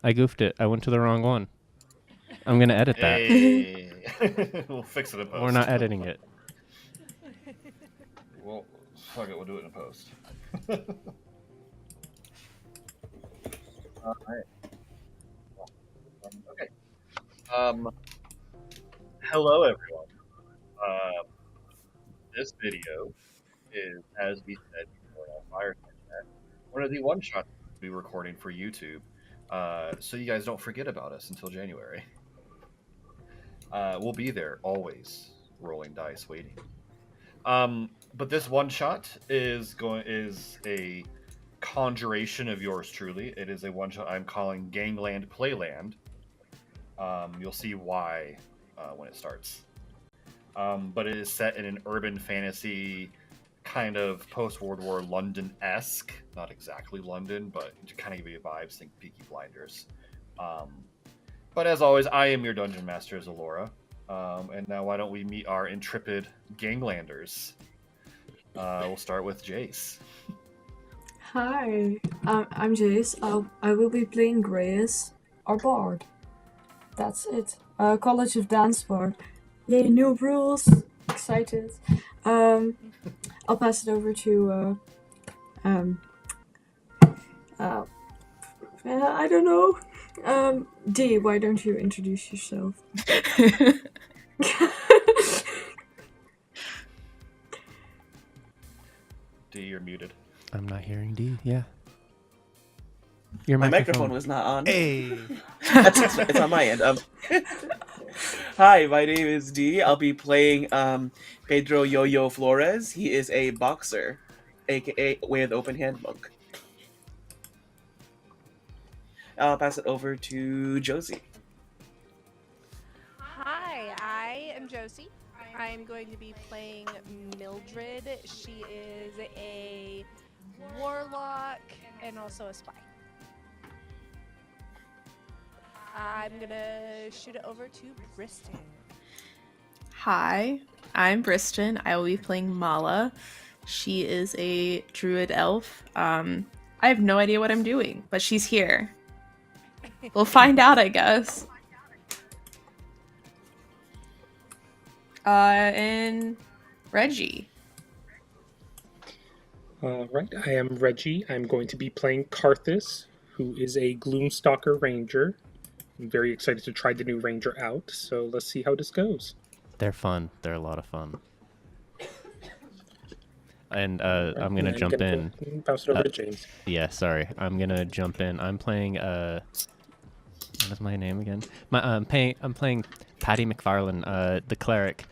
I goofed it. I went to the wrong one. I'm gonna edit that. Hey, we'll fix it in We're post. not editing it. Well, fuck it, we'll do it in post. All right. Okay. Um, hello everyone. Uh, this video is, as we said before in our fireside chat, one of the one shots we'll be recording for YouTube. So you guys don't forget about us until January. We'll be there always, rolling dice, waiting. But this one shot is a conjuration of yours truly. It is a one shot I'm calling Gangland Playland. You'll see why when it starts. But it is set in an urban fantasy kind of post World War London esque. Not exactly London, but to kind of give you vibes, think Peaky Blinders. Um, but as always, I am your dungeon master, Zalora. And now, why don't we meet our intrepid ganglanders? We'll start with Jace. Hi, I'm Jace. I will be playing Grace, our bard. That's it. College of Dance Bard. Yay, new rules! Excited. I'll pass it over to I don't know. D, why don't you introduce yourself? D, you're muted. I'm not hearing D. Yeah. Your My microphone was not on. Hey. It's on my end. Hi, my name is D. I'll be playing Pedro Yo-Yo Flores. He is a boxer, aka with open hand monk. I'll pass it over to Josie. Hi, I am Josie. I'm going to be playing Mildred. She is a warlock and also a spy. I'm gonna shoot it over to Briston. Hi, I'm Briston. I will be playing Mala. She is a druid elf. I have no idea what I'm doing, but she's here. We'll find out, I guess. And Reggie. Right, I am Reggie. I'm going to be playing Karthus, who is a Gloomstalker Ranger. I'm very excited to try the new Ranger out, so let's see how this goes. They're fun. They're a lot of fun. And I'm gonna jump in. Bounce it over to James. Yeah, sorry. I'm gonna jump in. I'm playing what is my name again? I'm playing Patty McFarlane, the cleric.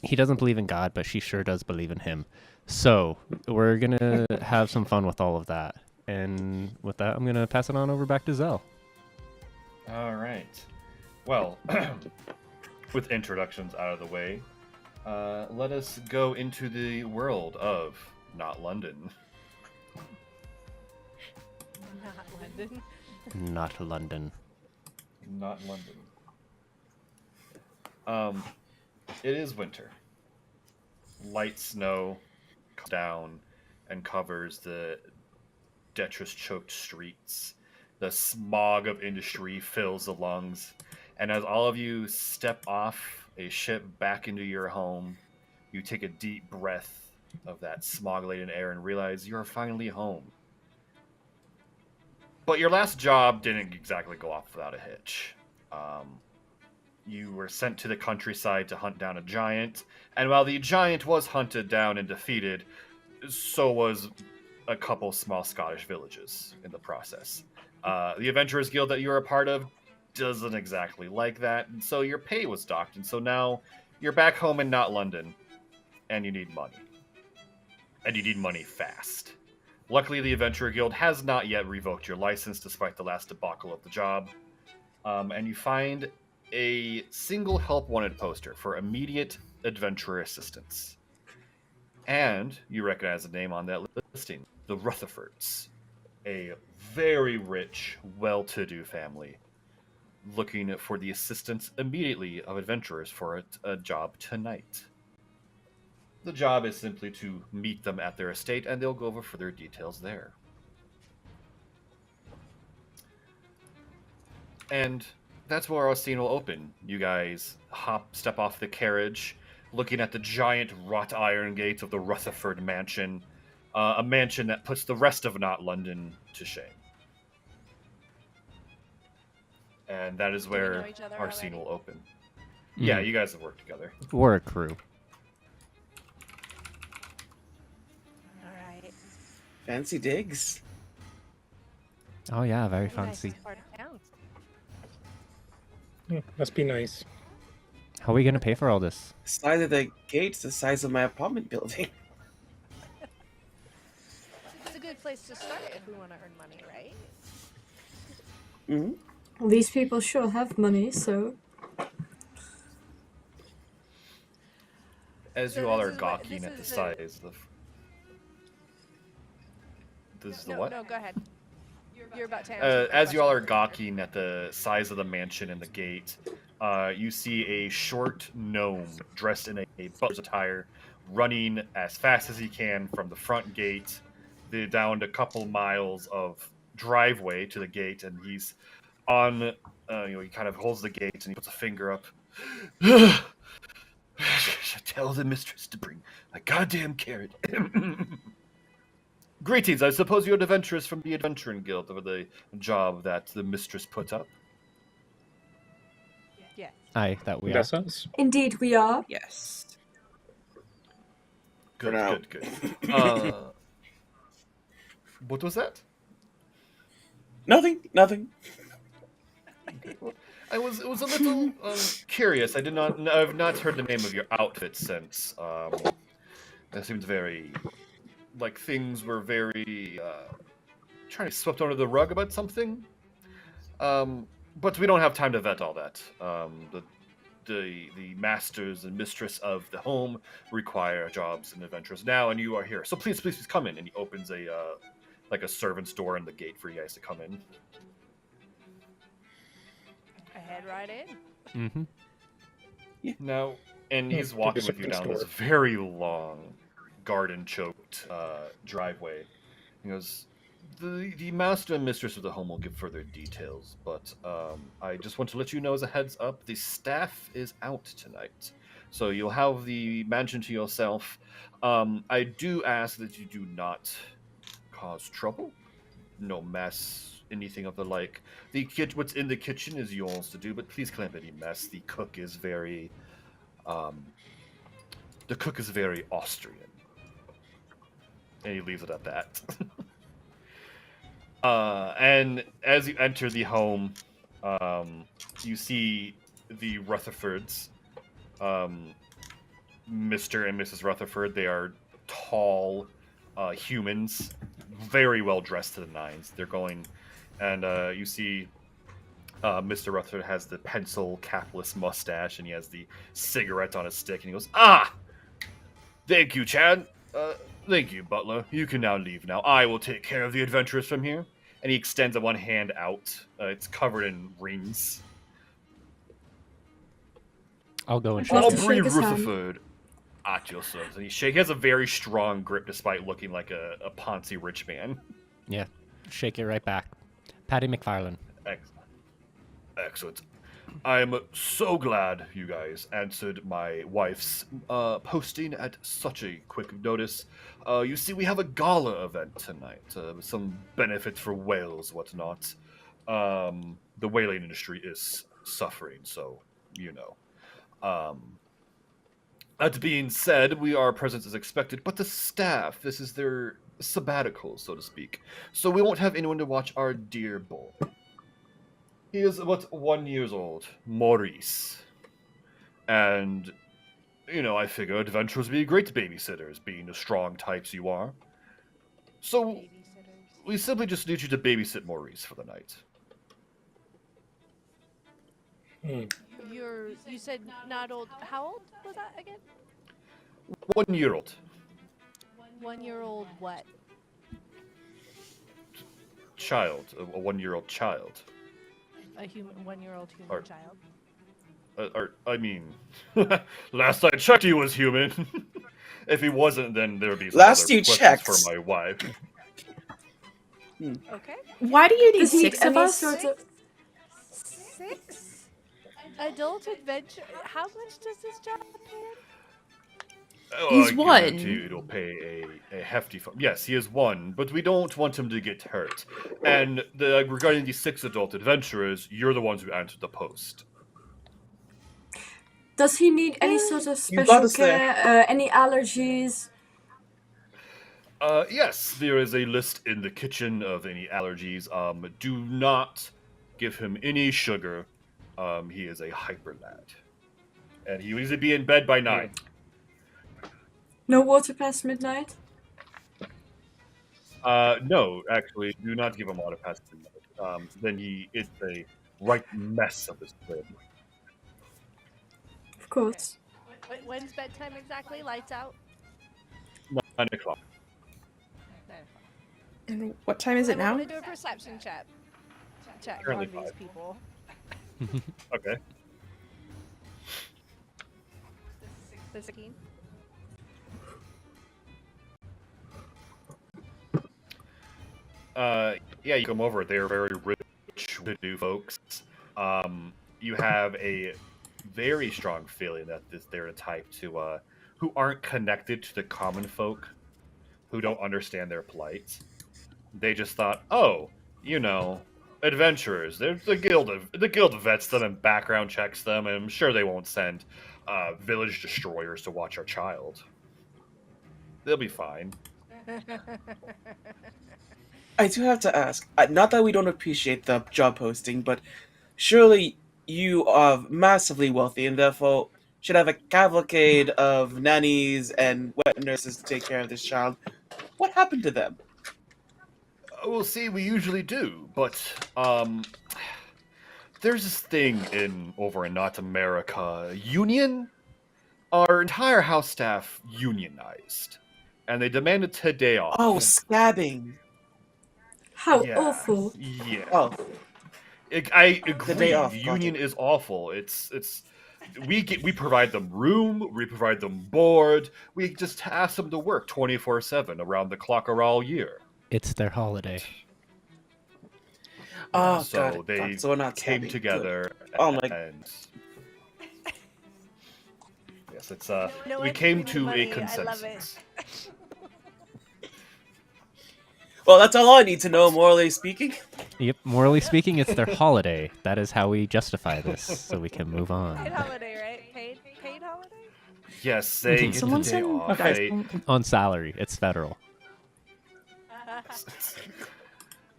He doesn't believe in God, but she sure does believe in him. So we're gonna have some fun with all of that. And with that, I'm gonna pass it on over back to Zell. All right. Well, with introductions out of the way, let us go into the world of Not London. Not London. Not London. Not London. It is winter. Light snow comes down and covers the detritus-choked streets. The smog of industry fills the lungs. And as all of you step off a ship back into your home, you take a deep breath of that smog-laden air and realize you're finally home. But your last job didn't exactly go off without a hitch. You were sent to the countryside to hunt down a giant, and while the giant was hunted down and defeated, so was a couple small Scottish villages in the process. The Adventurers Guild that you're a part of doesn't exactly like that, and so your pay was docked, and so now you're back home in Not London, and you need money. And you need money fast. Luckily, the Adventurer Guild has not yet revoked your license despite the last debacle of the job, and you find a single help wanted poster for immediate adventurer assistance. And you recognize the name on that listing, the Rutherfords, a very rich, well-to-do family, looking for the assistance immediately of adventurers for a job tonight. The job is simply to meet them at their estate, and they'll go over further details there. And that's where our scene will open. You guys step off the carriage, looking at the giant wrought iron gates of the Rutherford mansion, a mansion that puts the rest of NotLondon to shame. And that is Do we know where each other our scene already? will open. Yeah, you guys have worked together. We're a crew. All right. Fancy digs. Oh yeah, very The nicest fancy. part of town. Must be nice. How are we gonna pay for all this? Size of the gate's the size of my apartment building. It's a good place to start if we want to earn money, right? Mm-hmm. These people sure have money, so As So you all this are is what- gawking this at the is the- size of... This is the No, what? no, go ahead. You're about to answer. my As you all are question. gawking at the size of the mansion and the gate, you see a short gnome dressed in a butler's attire, running as fast as he can from the front gate down a couple miles of driveway to the gate, and he's on. He kind of holds the gate and he puts a finger up. Tell the mistress to bring a goddamn carrot. Greetings, I suppose you're adventurers from the Adventuring Guild for the job that the mistress put up. Yeah. Aye, that we are. That's us. indeed we are. Yes. Good, now. good. What was that? Nothing. It was a little curious. I've not heard the name of your outfit since. That seems very, like things were very trying to be swept under the rug about something. But we don't have time to vet all that. The masters and mistress of the home require jobs and adventures now, and you are here. So please come in. And he opens a servant's door in the gate for you guys to come in. I head right in. Mm-hmm. Now, and he's Take walking a with you second down this store. very long, garden-choked driveway. He goes, the master and mistress of the home will give further details, but I just want to let you know as a heads up, the staff is out tonight. So you'll have the mansion to yourself. I do ask that you do not cause trouble. No mess, anything of the like. What's in the kitchen is yours to do, but please clean up any mess. The cook is very Austrian. And he leaves it at that. And as you enter the home, you see the Rutherfords, Mr. and Mrs. Rutherford. They are tall humans, very well dressed to the nines. They're going, and you see Mr. Rutherford has the pencil capless mustache, and he has the cigarette on his stick, and he goes, "Ah, thank you, Chad. Thank you, Butler. You can now leave now. I will take care of the adventurers from here." And he extends one hand out. It's covered in rings. I'll go and Let's shake just it. Aubrey shake his hand. Rutherford at your service. And he has a very strong grip despite looking like a Ponzi rich man. Yeah, shake it right back. Patty McFarlane. Excellent. I'm so glad you guys answered my wife's posting at such a quick notice. You see, we have a gala event tonight with some benefits for whales, whatnot. The whaling industry is suffering, so you know. That being said, our presence is expected, but the staff, this is their sabbatical, so to speak. So we won't have anyone to watch our dear boy. He is about 1 year old, Maurice. And, I figure adventurers would be great babysitters, being the strong types you are. So, Babysitters. we simply just need you to babysit Maurice for the night. You said not old. How old was that again? 1 year old. 1 year old what? Child. A 1 year old child. A human 1 year old human Or- child. Last I checked, he was human. If he wasn't, then there would be some Last other you questions checked. for my wife. Okay. Why do you need Does he need 6 of any us? sort of... 6 adult adventure. How much does this job pay? He's I one. guarantee you it'll pay a hefty fine. Yes, he is one, but we don't want him to get hurt. And regarding the 6 adult adventurers, you're the ones who answered the post. Does he need any sort of You got special us there. care? Any allergies? Yes, there is a list in the kitchen of any allergies. Do not give him any sugar. He is a hyper lad. And he will usually be in bed by 9. No water past midnight? No, actually, do not give him water past midnight. Then it's a right mess of his crib. Of course. When's bedtime exactly? Lights out? 9 o'clock. 9 o'clock. And what time is it I'm now? gonna do a perception check. Check Currently on these 5. people. Okay. The 16. Yeah, you come over. They're very rich, to-do folks. You have a very strong feeling that they're a type to who aren't connected to the common folk, who don't understand their plight. They just thought, oh, adventurers. They're the guild vets them and background checks them, and I'm sure they won't send village destroyers to watch our child. They'll be fine. I do have to ask, not that we don't appreciate the job posting, but surely you are massively wealthy and therefore should have a cavalcade of nannies and wet nurses to take care of this child. What happened to them? We'll see, we usually do, but there's this thing over in North America, union. Our entire house staff unionized, and they demanded today off. Oh, scabbing. How Yeah, awful. Yeah. Oh, I agree. day off, The got union is awful. We provide them room, we provide them board, we just ask them to work 24/7 around the clock or all year. It's their holiday. oh, So got it. they got it. So we're not came scabbing. together. Oh my- And yes, it's No we one's came giving to money, a I love consensus. Well, that's all I need to know, morally speaking. Yep, morally speaking, it's their holiday. That is how we justify this, so we can move Paid on. holiday, right? Paid holiday? Yes, they Can get Someone the day send off. dice They- pump? On salary, it's federal.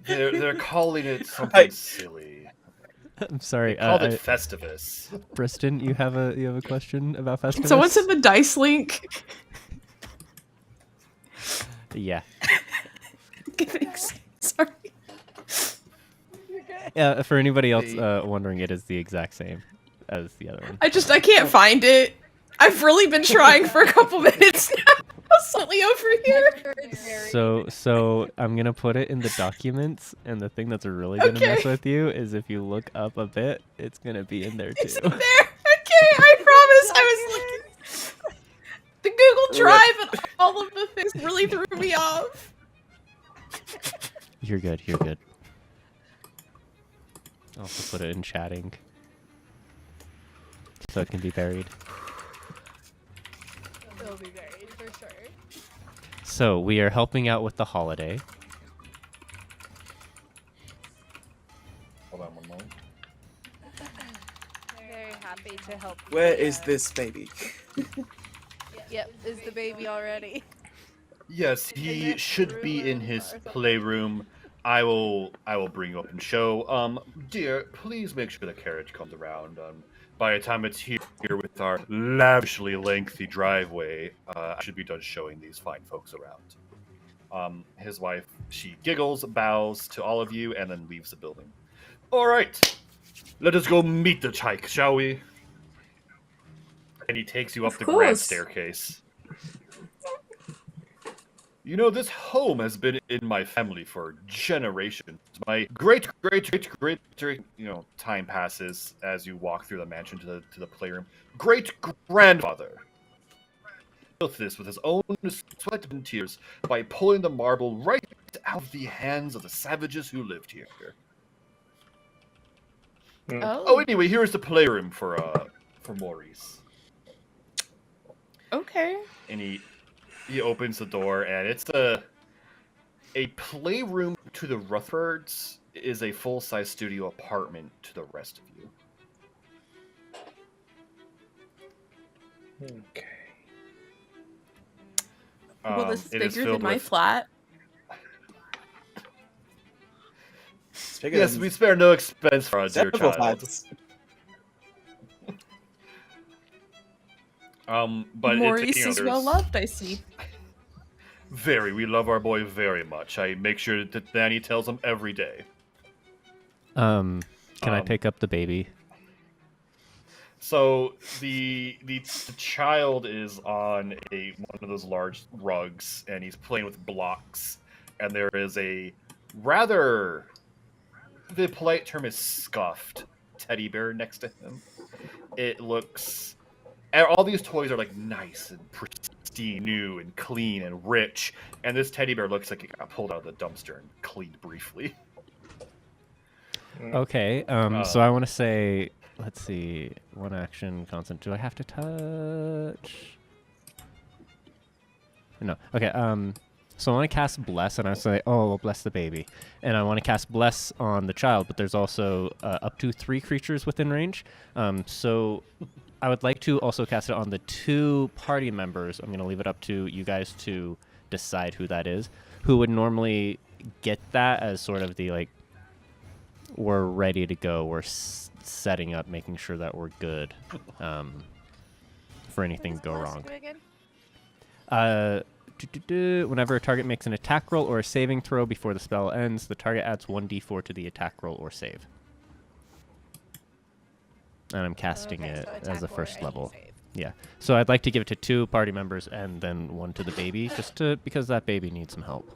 They're calling it I- something silly. I'm sorry, Called it Festivus. Briston, you have a question about Festivus? Can someone send the dice link? Yeah. Thanks. Sorry. Yeah, for anybody else The- wondering, it is the exact same as the other one. I can't find it. I've really been trying for a couple minutes now. Constantly over here. So I'm gonna put it in the documents, and the thing that's really gonna mess Okay. with you is if you look up a bit, it's gonna be in there It's too. in there. Okay, I promise. I was looking. The Google Drive and all of the things really threw me off. You're good. You're good. I'll also put it in chatting, so it can be buried. It'll be buried for sure. So we are helping out with the holiday. Hold on one moment. Very happy to help. Where the, is this baby? Yep, is the baby already? Yes, he should be in his playroom. I will bring you up and show. Dear, please make sure the carriage comes around. By the time it's here with our lavishly lengthy driveway, I should be done showing these fine folks around. His wife, she giggles, bows to all of you, and then leaves the building. All right, let us go meet the Chike, shall we? And he takes you up Of the grand course. staircase. You know, this home has been in my family for generations. My great, time passes as you walk through the mansion to the playroom. Great grandfather built this with his own sweat and tears by pulling the marble right out of the hands of the savages who lived here. Oh, anyway, here's the playroom for Maurice. Okay. And he opens the door, and it's a playroom to the Rutherfords is a full-size studio apartment to the rest of you. Okay. Well, this is It bigger than filled my with- flat. It's bigger Yes, than we spare no expense for our dear several child. flats. But Maurice you know, is well there's- loved, I see. Very, we love our boy very much. I make sure that Danny tells him every day. Can I pick up the baby? So the child is on one of those large rugs, and he's playing with blocks. And there is a rather, the polite term is scuffed teddy bear next to him. It looks, and all these toys are like nice and pristine, new and clean and rich. And this teddy bear looks like it got pulled out of the dumpster and cleaned briefly. Okay. So I want to say, let's see, one action constant. Do I have to touch? No. Okay. So I want to cast Bless, and I say, oh, well, bless the baby. And I want to cast Bless on the child, but there's also up to 3 creatures within range. So I would like to also cast it on the 2 party members. I'm going to leave it up to you guys to decide who that is, who would normally get that as sort of the, like, we're ready to go. We're setting up, making sure that we're good for anything to go wrong. Whenever a target makes an attack roll or a saving throw before the spell ends, the target adds 1d4 to the attack roll or save. And I'm casting it as a first level. Yeah. So I'd like to give it to 2 party members and then 1 to the baby, because that baby needs some help.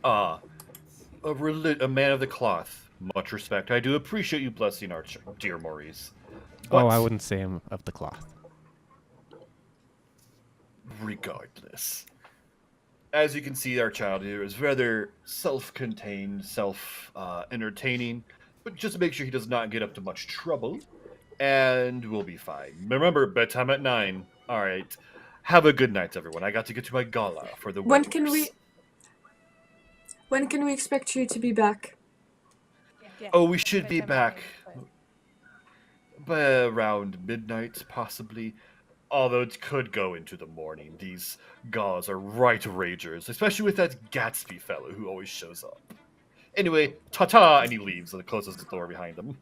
A man of the cloth. Much respect. I do appreciate you blessing our dear Maurice. Oh, I wouldn't say I'm of the cloth. Regardless. As you can see, our child here is rather self-contained, self-entertaining, but just make sure he does not get up to much trouble, and we'll be fine. Remember, bedtime at 9. All right. Have a good night, everyone. I got to get to my gala for the When winners. can we expect you to be back? Oh, we should be back by around midnight, possibly. Although it could go into the morning. These galas are right ragers, especially with that Gatsby fellow who always shows up. Anyway, ta-ta, and he leaves and closes the door behind him.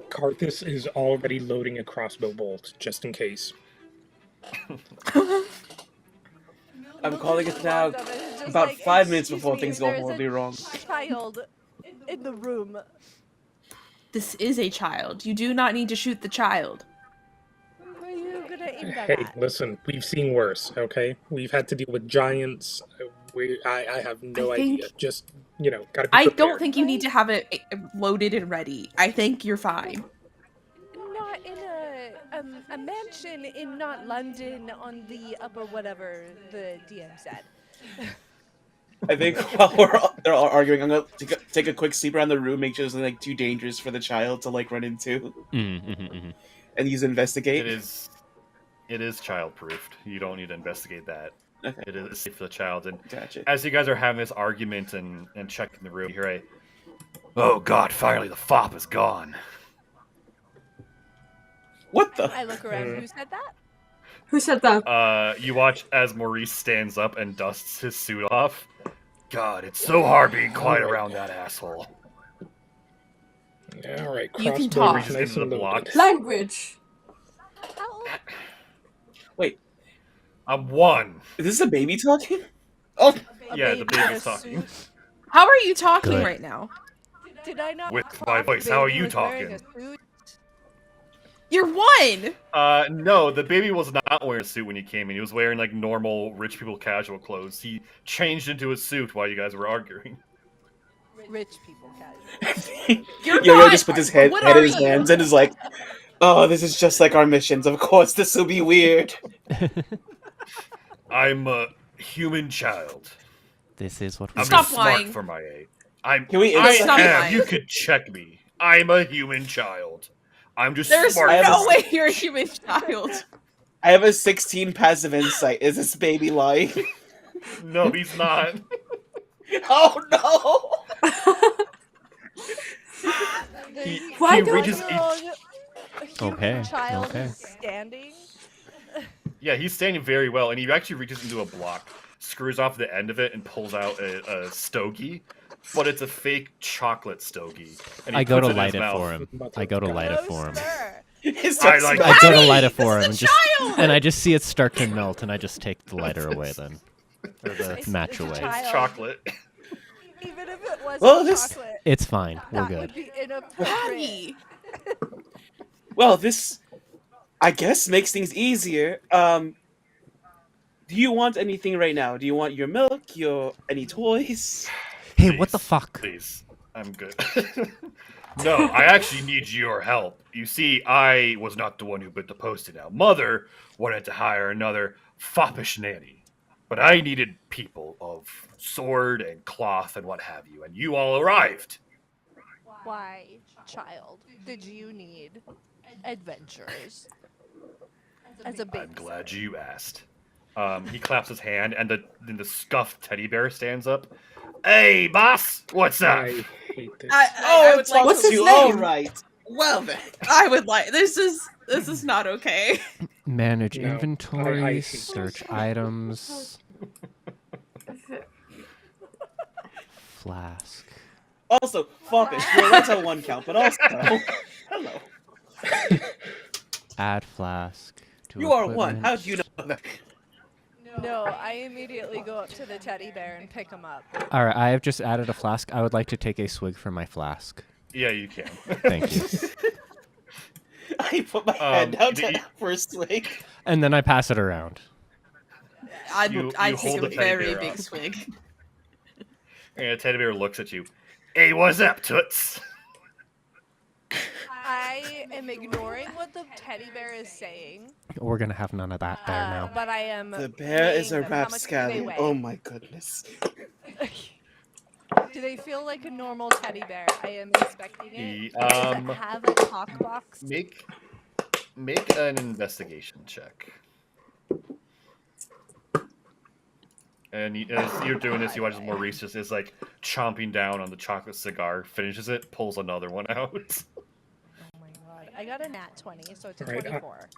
Karthus is already loading a crossbow bolt, just in case. I'm calling it now about 5 minutes before things go horribly wrong. Child in the room. This is a child. You do not need to shoot the child. Who are you gonna aim that Hey, at? listen, we've seen worse, okay? We've had to deal with giants. I have no I think- idea. Just, gotta be I prepared. don't think you need to have it loaded and ready. I think you're fine. Not in a mansion in NotLondon on the upper whatever the DM said. I think while they're all arguing, I'm gonna take a quick sleep around the room, make sure there's nothing too dangerous for the child to run into, and use investigate. It is child-proofed. You don't need to investigate that. Okay. It is safe for the child. And Gotcha. as you guys are having this argument and checking the room, you hear oh God, finally the fop is gone. What the? I look around. Who said that? Who said that? You watch as Maurice stands up and dusts his suit off. God, it's so hard being quiet around that asshole. All right, You can crossbow talk. is nice and loaded. Language. How? Wait, I'm 1. is this a baby talking? Oh, Yeah, the baby in baby's a talking. suit? How are you talking Good. right now? Did I not? With clock my the voice, how are baby you was wearing talking? a suit? You're 1! No, the baby was not wearing a suit when he came in. He was wearing like normal rich people casual clothes. He changed into a suit while you guys were arguing. Rich people casual. You're Yo-Yo not! just put his head What in are his you? hands and is like, "Oh, this is just like our missions. Of course, this will be weird." I'm a human child. This is what we I'm Stop just smart lying. for my age. I Stop am. lying. You could check me. I'm a human child. I'm just There's smart. I for no my way you're a age. human child. I have a 16 passive insight. Is this baby lying? No, he's not. Oh no! Why he don't- reaches. Human Okay, child okay. is standing. Yeah, he's standing very well, and he actually reaches into a block, screws off the end of it, and pulls out a stogie, but it's a fake chocolate stogie. And he I go puts to in light his it mouth. for him. I go to light it for him. sir. It's I just like- not- I go to Daddy, light it for this him, is and a just child! and I just see it start to melt, and I just take the lighter away then, or the It's- match it's a away. child. It's chocolate. Even if it wasn't Well, this- chocolate, It's fine. We're that good. would be inappropriate. Daddy. Well, this, I guess, makes things easier. Do you want anything right now? Do you want your milk? Any toys? Hey, what the Please, fuck? Please, I'm good. No, I actually need your help. You see, I was not the one who put the post-it out. Mother wanted to hire another foppish nanny, but I needed people of sword and cloth and what have you, and you all arrived. Why, child, did you need adventures as a baby? I'm glad you asked. He claps his hand, and the scuffed teddy bear stands up. Hey, boss, what's up? I hate this. I would like What's to. his All name? right. Well then. I would like. This is not okay. Manage No, I inventory, hate search this. items, flask. Also, foppish. Well, that's a one count, but also, hello. Add flask. To You are one. equipment. How do you know that? No, I immediately go up to the teddy bear and pick him up. All right, I have just added a flask. I would like to take a swig from my flask. Yeah, you can. Thank you. I put my hand out the- for a swig. And then I pass it around. I'd You take hold a the teddy very bear big up. swig. And the teddy bear looks at you. Hey, what's up, Toots? I am ignoring what the teddy bear is saying, We're gonna have none of that there now. but I am. The bear is a weighing them. How much do they rapscallion. weigh? Oh my goodness. Do they feel like a normal teddy bear? I am inspecting it. The, Does it have a talk box? Make an investigation check. And as you're doing this, you watch Maurice just is like chomping down on the chocolate cigar, finishes it, pulls another one out. Oh my god. I got a nat 20, so it's a Alright, 24.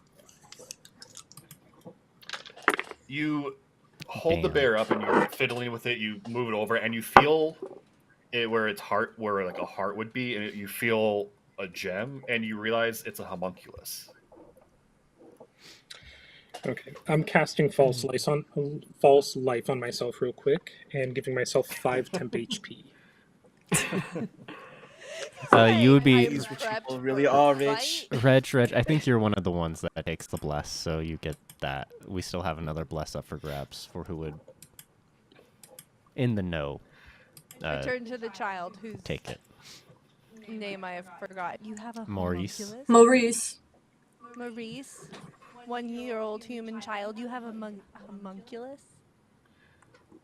You hold the Damn. bear up and you're fiddling with it. You move it over, and you feel it where its heart, where like a heart would be, and you feel a gem, and you realize it's a homunculus. Okay, I'm casting false life on myself real quick and giving myself 5 temp HP. You would be- These rich people really are rich. Reg, I think you're one of the ones that takes the bless, so you get that. We still have another bless up for grabs for who would, in the know, I turn to the child whose take it. name I have forgot. You have a Maurice. homunculus? Maurice. Maurice, 1-year-old human child. You have a homunculus?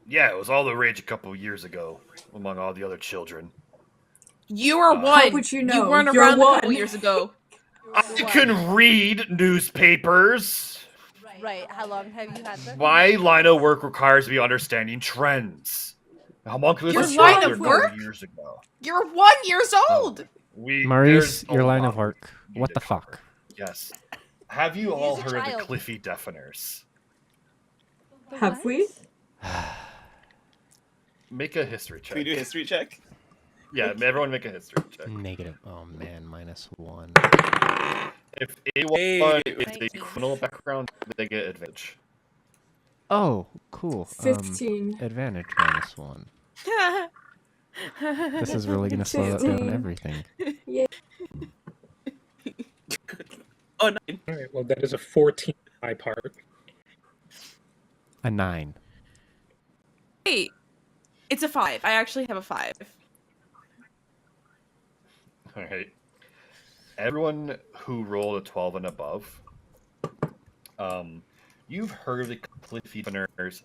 Yeah, it was all the rage a couple of years ago among all the other children. You are How one. would you know? weren't You're around a couple one. years ago. I can read newspapers. Right. How long have you had them? My line of work requires me understanding trends. The homunculus Your was line started of a couple work? years ago. You're 1 year old. Maurice, there's a your line lot of work. What the fuck? Yes. Have you all He's a heard of the child. Cliffy Deafeners? The Have what? we? Make a history Can we check. do a history check? Yeah, everyone make a history check. Negative. Oh man, -1. If anyone Hey. is a 19. criminal background, they get advantage. Oh, cool. 15. Advantage -1. This is really gonna slow up down 15. everything. Oh, 9. Alright, well, that is a 14 on my part. A 9. Hey, it's a 5. I actually have a 5. Alright. Everyone who rolled a 12 and above, you've heard of the Cliffy Deafeners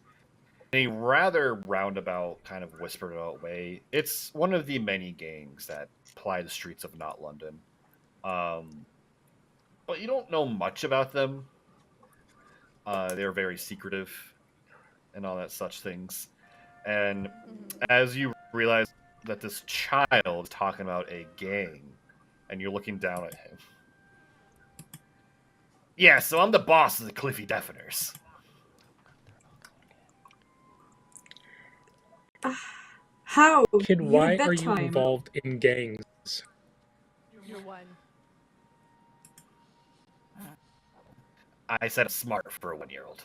a rather roundabout, kind of whispered out way, it's one of the many gangs that ply the streets of Not London. But you don't know much about them. They're very secretive and all that such things. And as you realize that this child is talking about a gang, and you're looking down at him. Yeah, so I'm the boss of the Cliffy Deafeners. How? Kid, You why had are you bedtime. involved in gangs? You're one. I said smart for a 1-year-old.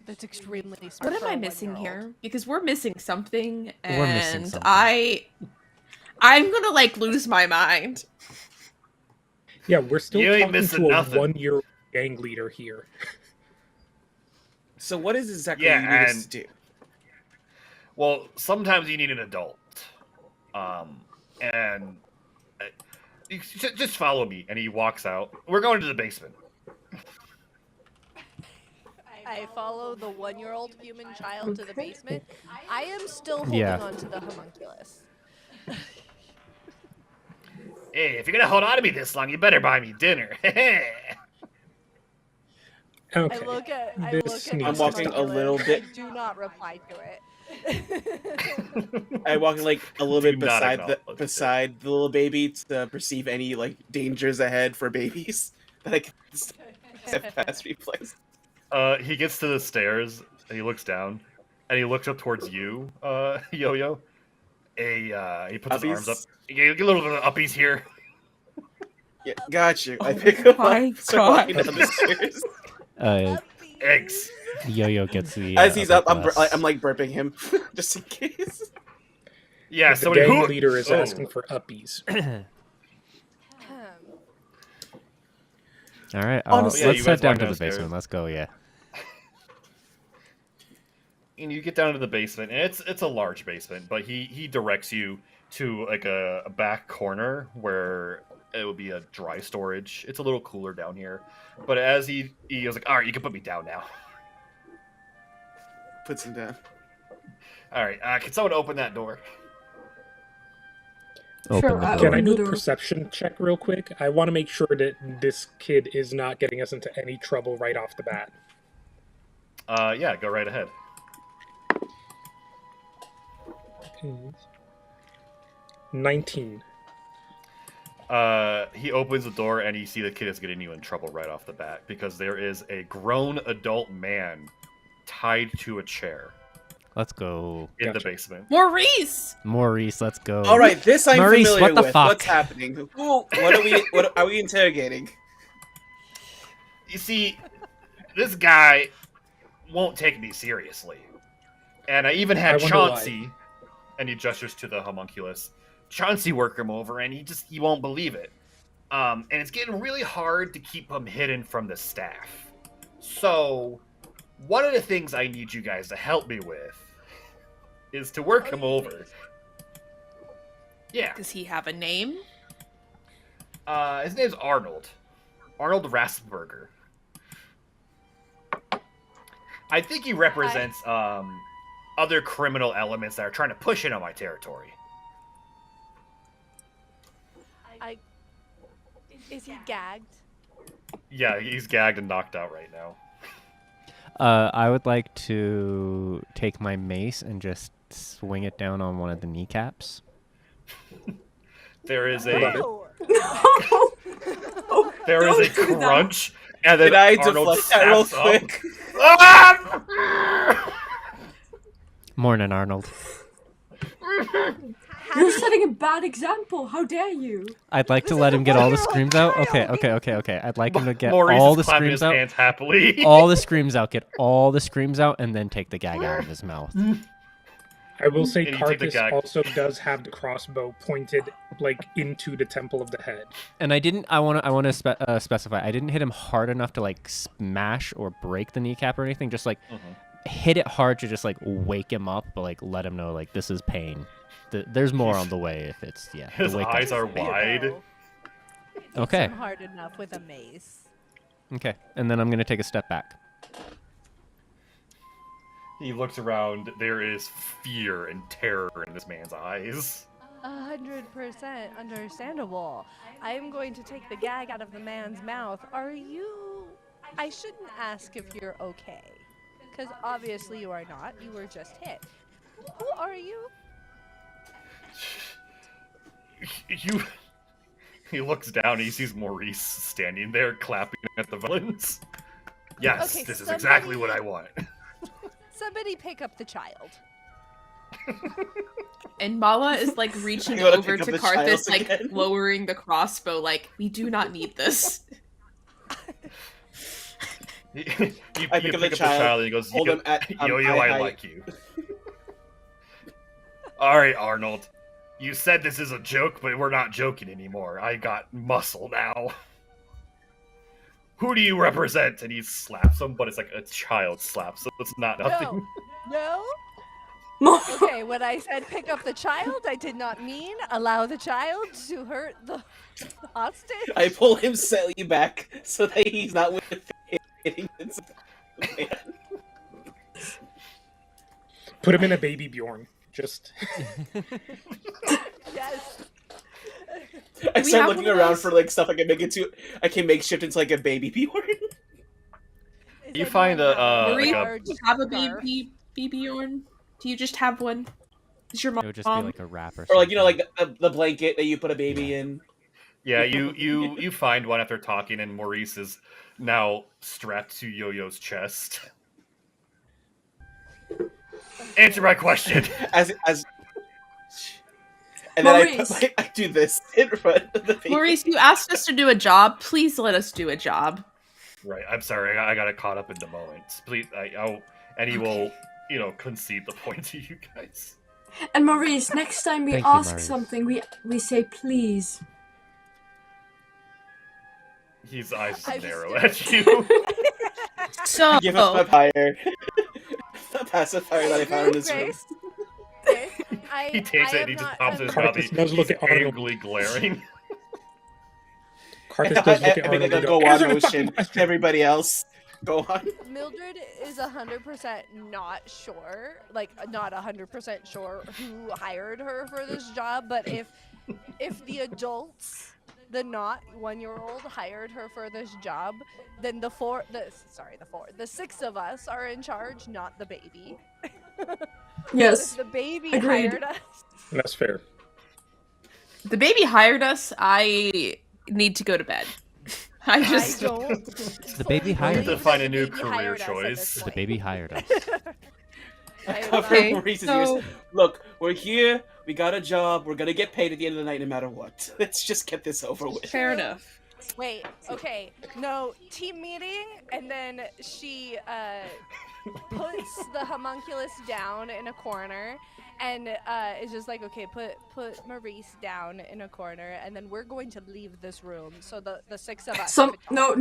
That's extremely smart. What for am I a missing 1-year-old. here? Because we're missing something, and We're missing something. I'm gonna like lose my mind. Yeah, we're still You ain't talking missing to a nothing. 1-year gang leader here. So what is exactly Yeah, you need us and- to do? Well, sometimes you need an adult. And you just follow me. And he walks out. We're going to the basement. I follow the 1-year-old human child to the Okay. basement. I am still holding Yeah. on to the homunculus. Hey, if you're gonna hold on to me this long, you better buy me dinner. Okay. I look at This the needs I'm walking a homunculus. little bit- I do not reply to it. I walk like a little Do bit not beside acknowledge beside the little baby to perceive any like dangers ahead for babies that I can step past reflex. He gets to the stairs, and he looks down, and he looks up towards you, Yo-Yo. He puts his arms up. Uppies? You get a little bit of uppies here. Yeah, got you. I Oh pick him my up, start walking God. down the stairs. Eggs. Yo-Yo gets the. As he's up, I'm glass. I'm like burping him just in case. Yeah, The somebody gang who leader is Oh. asking for uppies. All right, Honestly, yeah, let's you head guys down walk to the downstairs. basement. Let's go. Yeah. And you get down to the basement, and it's a large basement, but he directs you to like a back corner where it would be a dry storage. It's a little cooler down here, but as he was like, "All right, you can put me down now." Puts him down. All right, can someone open that door? Open Sure, the I door. Can I open do the a door. perception check real quick? I want to make sure that this kid is not getting us into any trouble right off the bat. Yeah, go right ahead. 19. He opens the door, and you see the kid is getting you in trouble right off the bat because there is a grown adult man tied to a chair Let's go. in the Gotcha. basement. Maurice! Maurice, let's go. All right, this I'm Maurice, familiar what the with. fuck? What's happening? What are we interrogating? You see, this guy won't take me seriously. And I even had I wonder Chauncey, and he gestures to the homunculus, Chauncey work him over, and he won't believe it. And it's getting really hard to keep him hidden from the staff. So, one of the things I need you guys to help me with is to work him over. Yeah. Does he have a name? His name's Arnold. Arnold Raspenberger. I think he represents other criminal elements that are trying to push into my territory. Is he gagged? Yeah, he's gagged and knocked out right now. I would like to take my mace and just swing it down on one of the kneecaps. There is No. there is a Don't do that. crunch, and then Did I Arnold deflect that real snaps up. quick? Ah! Morning, Arnold. You're setting a bad example. How dare you? I'd like to let him get all the screams out. Okay. I'd like him to get Maurice all is the clapping screams his out. hands happily. All the screams out. Get all the screams out, and then take the gag out of his mouth. I will say And you take the Karthus gag. also does have the crossbow pointed like into the temple of the head. And I want to specify. I didn't hit him hard enough to like smash or break the kneecap or anything. Just like hit it hard to just like wake him up, but like let him know like this is pain. There's more on the way if it's His the wake up. eyes are wide. You know, Okay. hit him hard enough with a mace. Okay, and then I'm gonna take a step back. He looks around. There is fear and terror in this man's eyes. 100% understandable. I'm going to take the gag out of the man's mouth. Are you... I shouldn't ask if you're okay. Because obviously you are not. You were just hit. Who are you? You. He looks down. He sees Maurice standing there, clapping at the villains. Yes, Okay, this is exactly what I want. Somebody pick up the child. And Mala is like reaching I gotta over pick to up the child Karthus, like again. lowering the crossbow, like, we do not need this. You I pick up the child, and he goes, hold him at Yo-Yo, I like you. Alright, Arnold. You said this is a joke, but we're not joking anymore. I got muscle now. Who do you represent? And he slaps him, but it's like a child slap, so it's not nothing. No? Okay, when I said pick up the child, I did not mean allow the child to hurt the hostage. I pull him slightly back so that he's not with hitting this man. Put him in a baby Bjorn. Just Yes. I We start have looking one of around those- for like stuff I can make into. I can make shift into like a baby Bjorn. Is You find anyone a, have Marie, like a- large do you have a scarf? BB Bjorn? Do you just have one? Is your It mom? would just be like a wrap or Or like, you know, something. like the blanket that you put a baby in. Yeah, you find one after talking, and Maurice is now strapped to Yo-Yo's chest. Answer my question. As and then Maurice. I do this in front of the baby. Maurice, you asked us to do a job. Please let us do a job. Right, I'm sorry, I got caught up in the moment. Please, and he will, concede the point to you guys. And Maurice, next time we Thank you, ask Maurice. something, we say please. His eyes I'm narrow still- at you. So, Give up my fire. The pacifier that I found in this room. Grace, He takes it and he just pops it in his mouth. Carthus does look He's at Arnold. angrily glaring. Carthus does look at I make Arnold like and a go, go on "Answer the motion fucking to question." everybody else. Go on. Mildred is 100% not sure, like not 100% sure who hired her for this job, but if the adults, the not 1-year-old hired her for this job, then the six of us are in charge, not the baby. Yes. If the baby Agreed. hired us, That's fair. the baby hired us. I need to go to bed. I just. I don't. The baby hired To us. find a new Baby career hired us at choice. this The point. baby hired us. I am Cover Okay, Maurice's so- ears. Look, we're here. We got a job. We're gonna get paid at the end of the night, no matter what. Let's just get this over with. Fair enough. Wait, okay. No, team meeting, and then she puts the homunculus down in a corner and is just like, okay, put Maurice down in a corner, and then we're going to leave this room. So the six of us. No.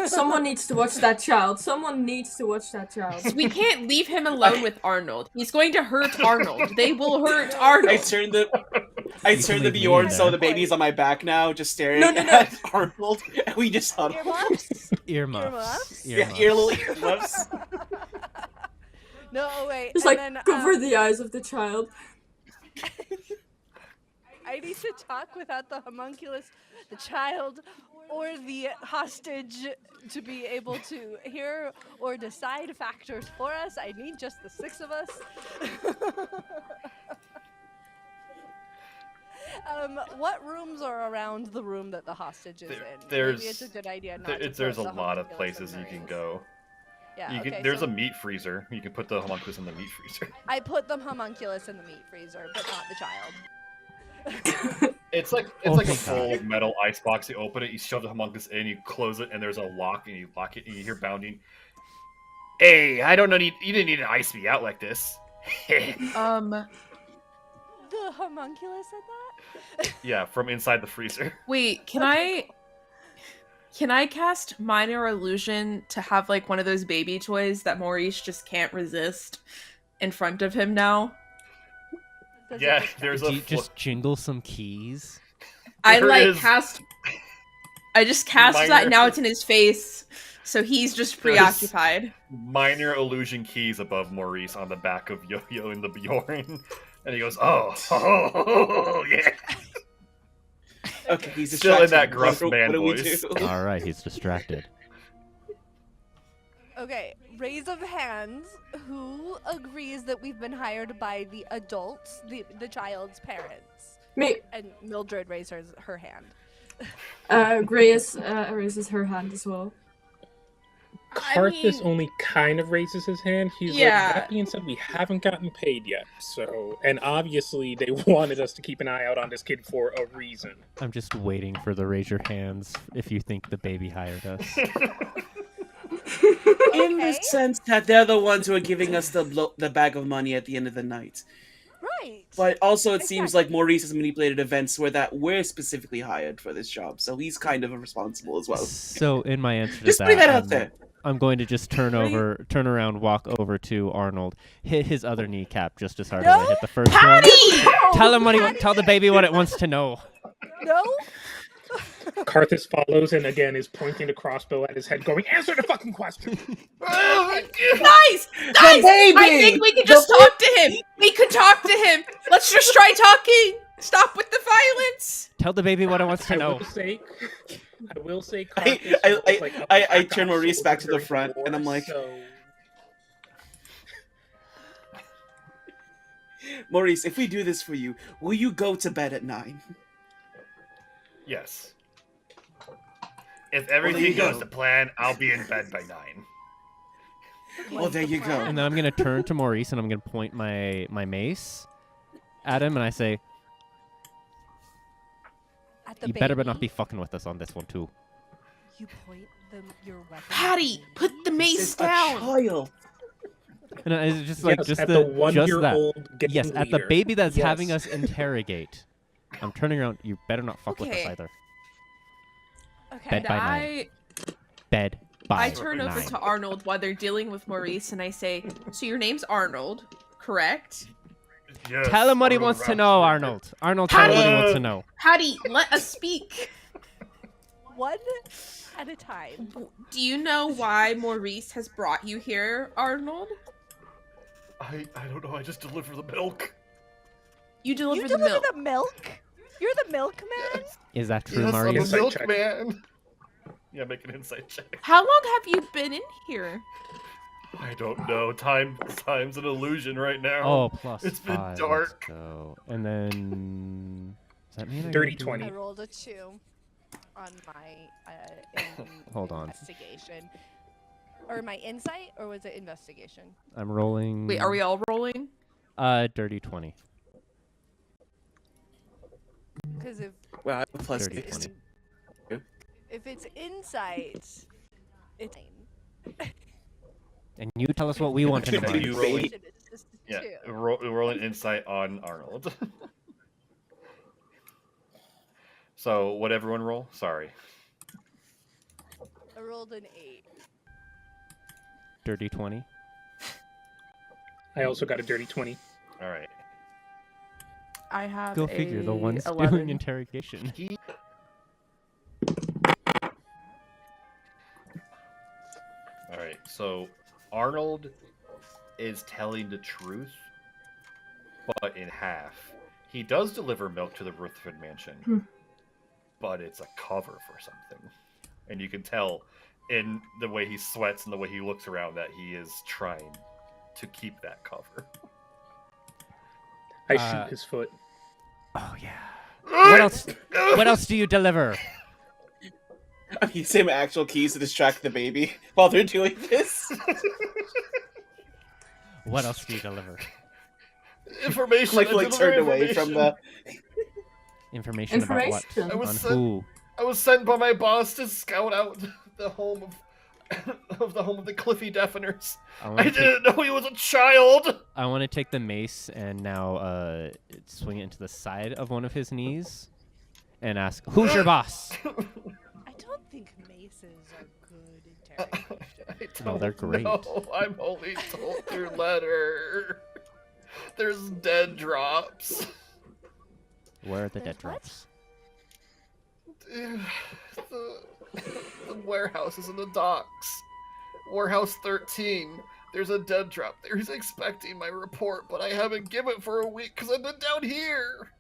Someone needs to watch that child. Someone needs to watch that child. We can't leave him alone with Arnold. He's going to hurt Arnold. They will hurt I Arnold. turned the You can leave me Bjorn in so there. the baby's on my back now, just staring No. at Arnold, and we just huddle. Earmuffs? Earmuffs. Yeah, ear little earmuffs. No, wait. Just and like then, cover the eyes of the child. I need to talk without the homunculus, the child, or the hostage to be able to hear or decide factors for us. I need just the six of us. What rooms are around the room that the hostage is in? There's Maybe it's a good idea not to there's a put the lot of homunculus places in you the can rings. go. Yeah, okay, There's so a meat freezer. You can put the homunculus in the meat freezer. I put the homunculus in the meat freezer, but not the child. It's like Oh, a thank full God. metal ice box. You open it, you shove the homunculus in, you close it, and there's a lock, and you lock it, and you hear bounding. Hey, I don't know. You didn't need to ice me out like this. The homunculus said that? Yeah, from inside the freezer. Wait, can I cast minor illusion to have like one of those baby toys that Maurice just can't resist in front of him now? Does it Yeah, just- there's Do a you just jingle some keys? I There like is cast. I just cast that. minor- Now it's in his face, So he's just preoccupied. Minor illusion keys above Maurice on the back of Yo-Yo and the Bjorn. And he goes, oh, yeah. Okay, he's Still in that distracted. gruff man What do we voice. do? All right, he's distracted. Okay, raise of hands. Who agrees that we've been hired by the adults, the child's parents? Me. And Mildred raises her hand. Grace raises her hand as well. Carthus only kind of raises his hand. He's like, that being said, we haven't gotten paid yet. So, and obviously they wanted us to keep an eye out on this kid for a reason. I'm just waiting for the raise your hands if you think the baby hired us. In the sense that they're the ones who are giving us the bag of money at the end of the night. Right. But also it seems like Maurice has manipulated events where that we're specifically hired for this job, so he's kind of responsible as well. So in my answer to Just putting that out there. I'm going to just turn around, walk over to Arnold, hit his other kneecap just as hard as I hit the first one. Tell the baby what it wants to know. No? Carthus follows and again is pointing the crossbow at his head, going, "Answer the fucking question!" Guys! I think we can just talk to him! We could talk to him! Let's just try talking! Stop with the violence! Tell the baby what it wants to know. I will say Carthus I turn Maurice back to the front and I'm like, Maurice, if we do this for you, will you go to bed at 9? Yes. If everything go. goes to plan, I'll be in bed by 9. Well, there you go. And then I'm going to turn to Maurice and I'm going to point my mace at him and I say, you better not be fucking with us on this one too. You point your weapon. Patty, put the mace It's down! a child. And it's just like, Yes, just at the the just that. one-year-old gang Yes, at the leader. baby that's Yes. having us interrogate. I'm turning around. You better not fuck with us Okay. either. Okay. Bed by 9. Bed by I turn over 9. to Arnold while they're dealing with Maurice and I say, so your name's Arnold, correct? Yes, Tell him what he wants to know, Arnold. Arnold, tell him what he wants to know. Patty, let us speak! One at a time. Do you know why Maurice has brought you here, Arnold? I don't know, I just deliver the milk. You deliver You the deliver milk. the milk? You're the milkman? Is that true, Yes, I'm Maurice? a Insight check. milkman. Yeah, make an insight check. How long have you been in here? I don't know. Time's an illusion right now. Oh, plus It's been 5. dark. Let's go. And then... Does that mean I Dirty gotta do- 20. I rolled a 2 on my Hold on. investigation. Or my insight, or was it investigation? I'm rolling... Wait, are we all rolling? Mm. Dirty 20. Because Well, I have a plus Dirty 6. 20. if it's insight, it's And you tell us what we want to know, Continue Maurice. rolling. It's just a Yeah, 2. roll an insight on Arnold. So, what everyone roll? Sorry. I rolled an 8. Dirty 20. I also got a dirty 20. All right. I have Go figure, the one's 11. doing interrogation. All right. So, Arnold is telling the truth, but in half. He does deliver milk to the Rutherford mansion, but it's a cover for something. And you can tell in the way he sweats and the way he looks around that he is trying to keep that cover. I shoot his foot. Oh, yeah. What else? What else do you deliver? I'm using my actual keys to distract the baby while they're doing this. What else do you deliver? Information. like I deliver turned away from the. Information about what? Information. I was On sent- who? I was sent by my boss to scout out the home of the Cliffy Deafeners. I didn't know he was a child. I want to take the mace and now swing it into the side of one of his knees and ask, "Who's your boss?" I don't think maces are good interrogation. No, they're great. No, I'm only told through letter. There's dead drops. Where are the dead There's what? drops? The warehouse is in the docks. Warehouse 13. There's a dead drop there. He's expecting my report, but I haven't given it for a week because I've been down here.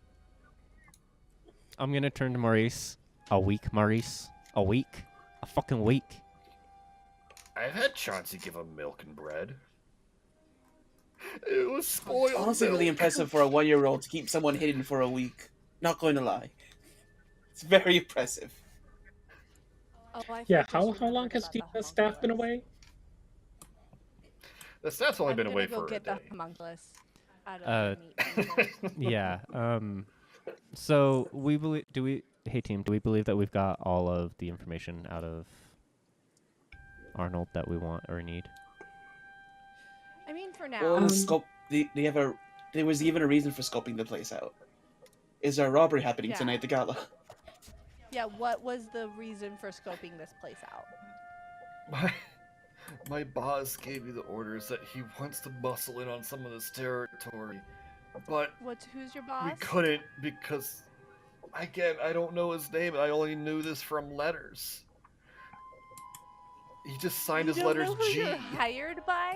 I'm gonna turn to Maurice. A week, Maurice. A week. A fucking week. I've had Chauncey give him milk and bread. It was spoiled. Honestly, really milk. impressive for a 1-year-old to keep someone hidden for a week. Not going to lie. It's very impressive. Oh, I Yeah, forgot how to long remember has about the the staff been homunculus. away? The staff's only I'm been gonna away go for a get day. the homunculus out of the meat freezer. Yeah. So we believe. Hey team, do we believe that we've got all of the information out of Arnold that we want or need? I mean, for Well, now. the scope. There was even a reason for scoping the place out. Is there a robbery happening Yeah. tonight at the gala? Yeah, what was the reason for scoping this place out? My boss gave me the orders that he wants to muscle in on some of this territory, but Who's your we boss? couldn't because, again, I don't know his name. I only knew this from letters. He just signed You his don't letters know who G. you're hired by?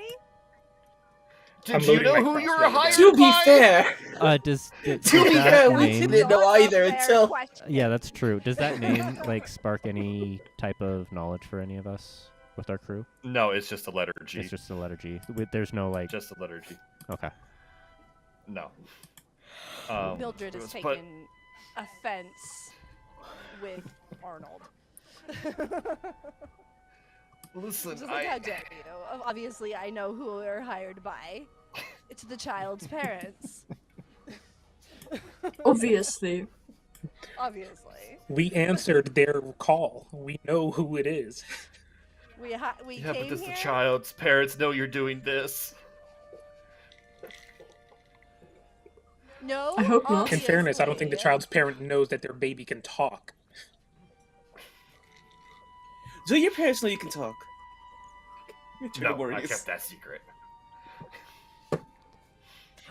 Did I'm you loading know my who you were crossbow hired To be by? fair, Does To be that fair, we name? didn't know Not a either fair until. question. Yeah, that's true. Does that name like spark any type of knowledge for any of us with our crew? No, it's just a letter G. It's just the letter G. There's no like. Just a letter G. Okay. No. Mildred has but- taken offense with Arnold. Listen, Just like, how dare you? Obviously, I know who we're hired by. It's the child's parents. Obviously. Obviously. We answered their call. We know who it is. We yeah, but came does here. the child's parents know you're doing this? No. I hope not. In fairness, I don't think the obviously. child's parent knows that their baby can talk. Do your parents know you can talk? No, I Maurice. kept that secret.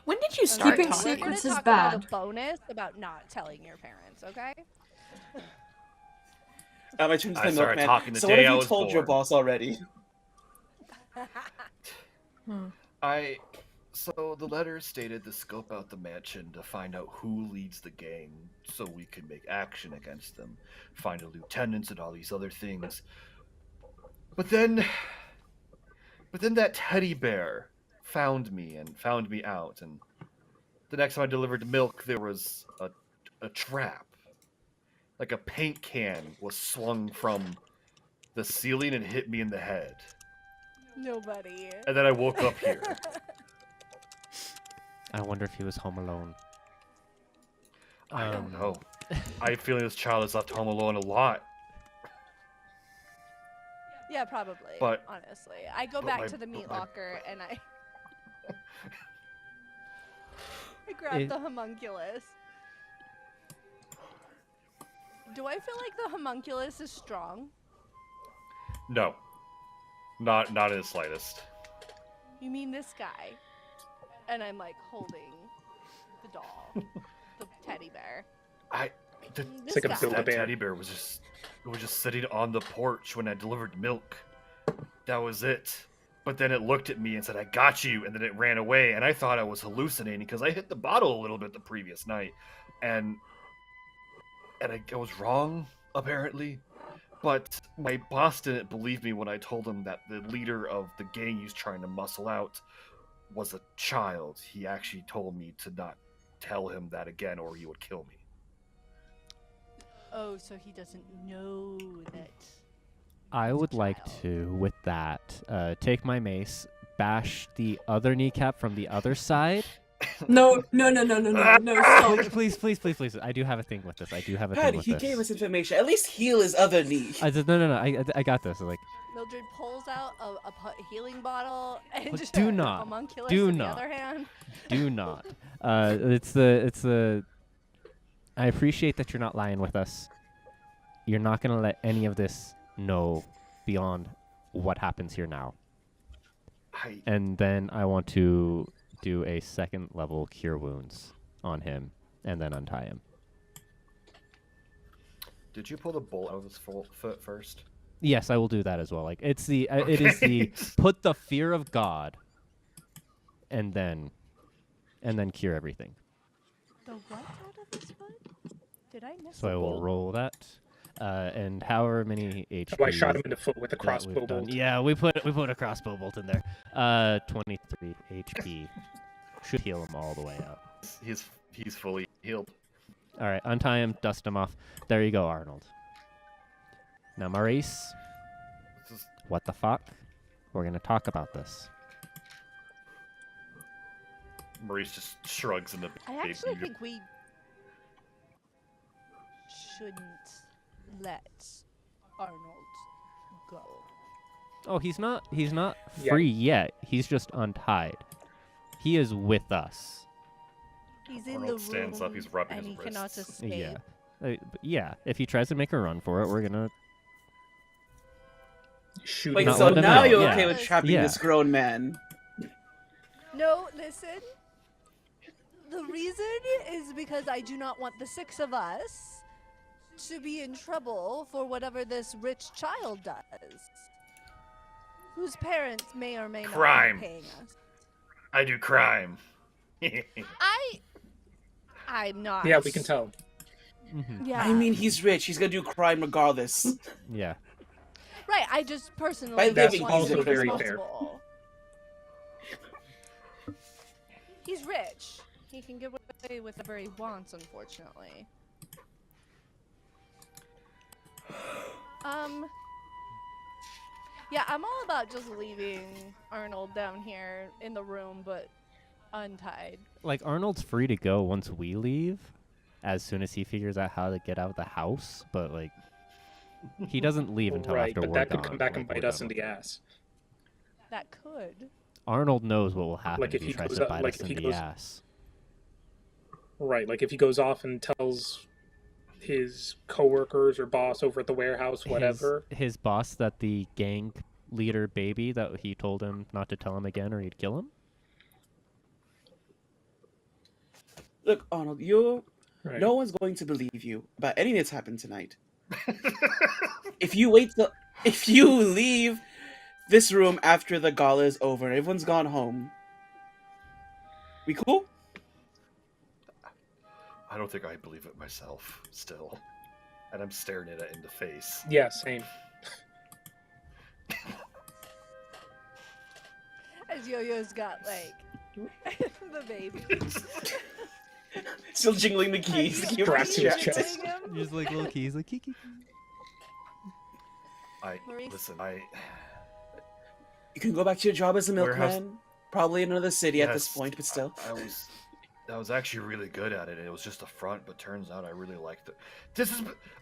When did you start Keeping talking? We're gonna secrets is talk about bad. a bonus about not telling your parents, okay? I turned to I the started milkman. talking the So what day have I you was told your born. boss already? So the letter stated to scope out the mansion to find out who leads the gang so we could make action against them, find a lieutenant and all these other things. But then that teddy bear found me out, and the next time I delivered milk there was a trap. Like a paint can was swung from the ceiling and hit me in the head. Nobody. And then I woke up here. I wonder if he was home alone. I don't know. I have a feeling this child has left home alone a lot. Yeah, probably. But- honestly, I go but back my- to the meat but my- locker and I grab the homunculus. Do I feel like the homunculus is strong? No. Not in the slightest. You mean this guy? And I'm like holding the doll, the teddy bear. The, This like a guy. Build-A-Bear. that teddy bear was just sitting on the porch when I delivered milk. That was it. But then it looked at me and said, "I got you," and then it ran away, and I thought I was hallucinating because I hit the bottle a little bit the previous night, and I was wrong apparently. But my boss didn't believe me when I told him that the leader of the gang he's trying to muscle out was a child. He actually told me to not tell him that again or he would kill me. Oh, so he doesn't know that. I would like child. to, with that, take my mace, bash the other kneecap from the other side. No, stop. Please. I do have a thing with this. I do have a thing Patty, with he this. gave us information. At least heal his other knee. No. I got this. Like, Mildred pulls out a healing bottle and But just do a not. homunculus Do in not. the other hand. do not. It's the. I appreciate that you're not lying with us. You're not gonna let any of this know beyond what happens here now. And then I want to do a second level cure wounds on him and then untie him. Did you pull the bolt out of his foot first? Yes, I will do that as well. Like it's the it is the put the fear of God, and then cure everything. The what out of his foot? Did I miss So I it? will bolt. roll that, and however many HP. So I shot him in the foot with a that crossbow we've done. bolt. Yeah, we put a crossbow bolt in there. 23 HP should heal him all the way out. He's fully healed. All right, untie him, dust him off. There you go, Arnold. Now, Maurice, This is- what the fuck? We're gonna talk about this. Maurice just shrugs in the I actually think we shouldn't let Arnold go. Oh, he's not Yeah. free yet. He's just untied. He is with us. He's in Arnold the stands room up, he's rubbing and his he cannot wrists. escape. Yeah. Yeah, if he tries to make a run for it, we're gonna. Shoot Wait, him. Not so let them now know, you're yeah. okay with trapping Yeah. this grown man? No, listen. The reason is because I do not want the 6 of us to be in trouble for whatever this rich child does, whose parents may or may Crime. not be paying us. I do crime. I'm not. Yeah, we can tell. Yeah. I mean, he's rich. He's gonna do crime regardless. Yeah. right. I just personally By don't living, want he's to be very fair. responsible. He's rich. He can get away with whatever he wants, unfortunately. Yeah, I'm all about just leaving Arnold down here in the room, but untied. Like Arnold's free to go once we leave, as soon as he figures out how to get out of the house. But like, he doesn't leave until Right, after but we're that gone. could come back and like, bite we're us done in with the it. ass. That could. Arnold knows what will happen Like if if he he tries goes to up- bite like us if in he the goes- ass. Right, like if he goes off and tells his coworkers or boss over at the warehouse, whatever. His boss, that the gang leader baby, that he told him not to tell him again or he'd kill him. Look, Arnold, you. Right. No one's going to believe you about anything that's happened tonight. If you leave this room after the gala is over and everyone's gone home, we cool? I don't think I believe it myself, still. And I'm staring it in the face. Yeah, same. As Yo-Yo's got, like, the baby. Still jingling the keys. As Keep Strapped to his track. chest. him. Just like little keys, like kiki. Maurice? Listen, You can go back to your job as a Warehouse- milkman. Probably in another city at this Yes, point, but still. I was actually really good at it. It was just a front, but turns out I really liked it.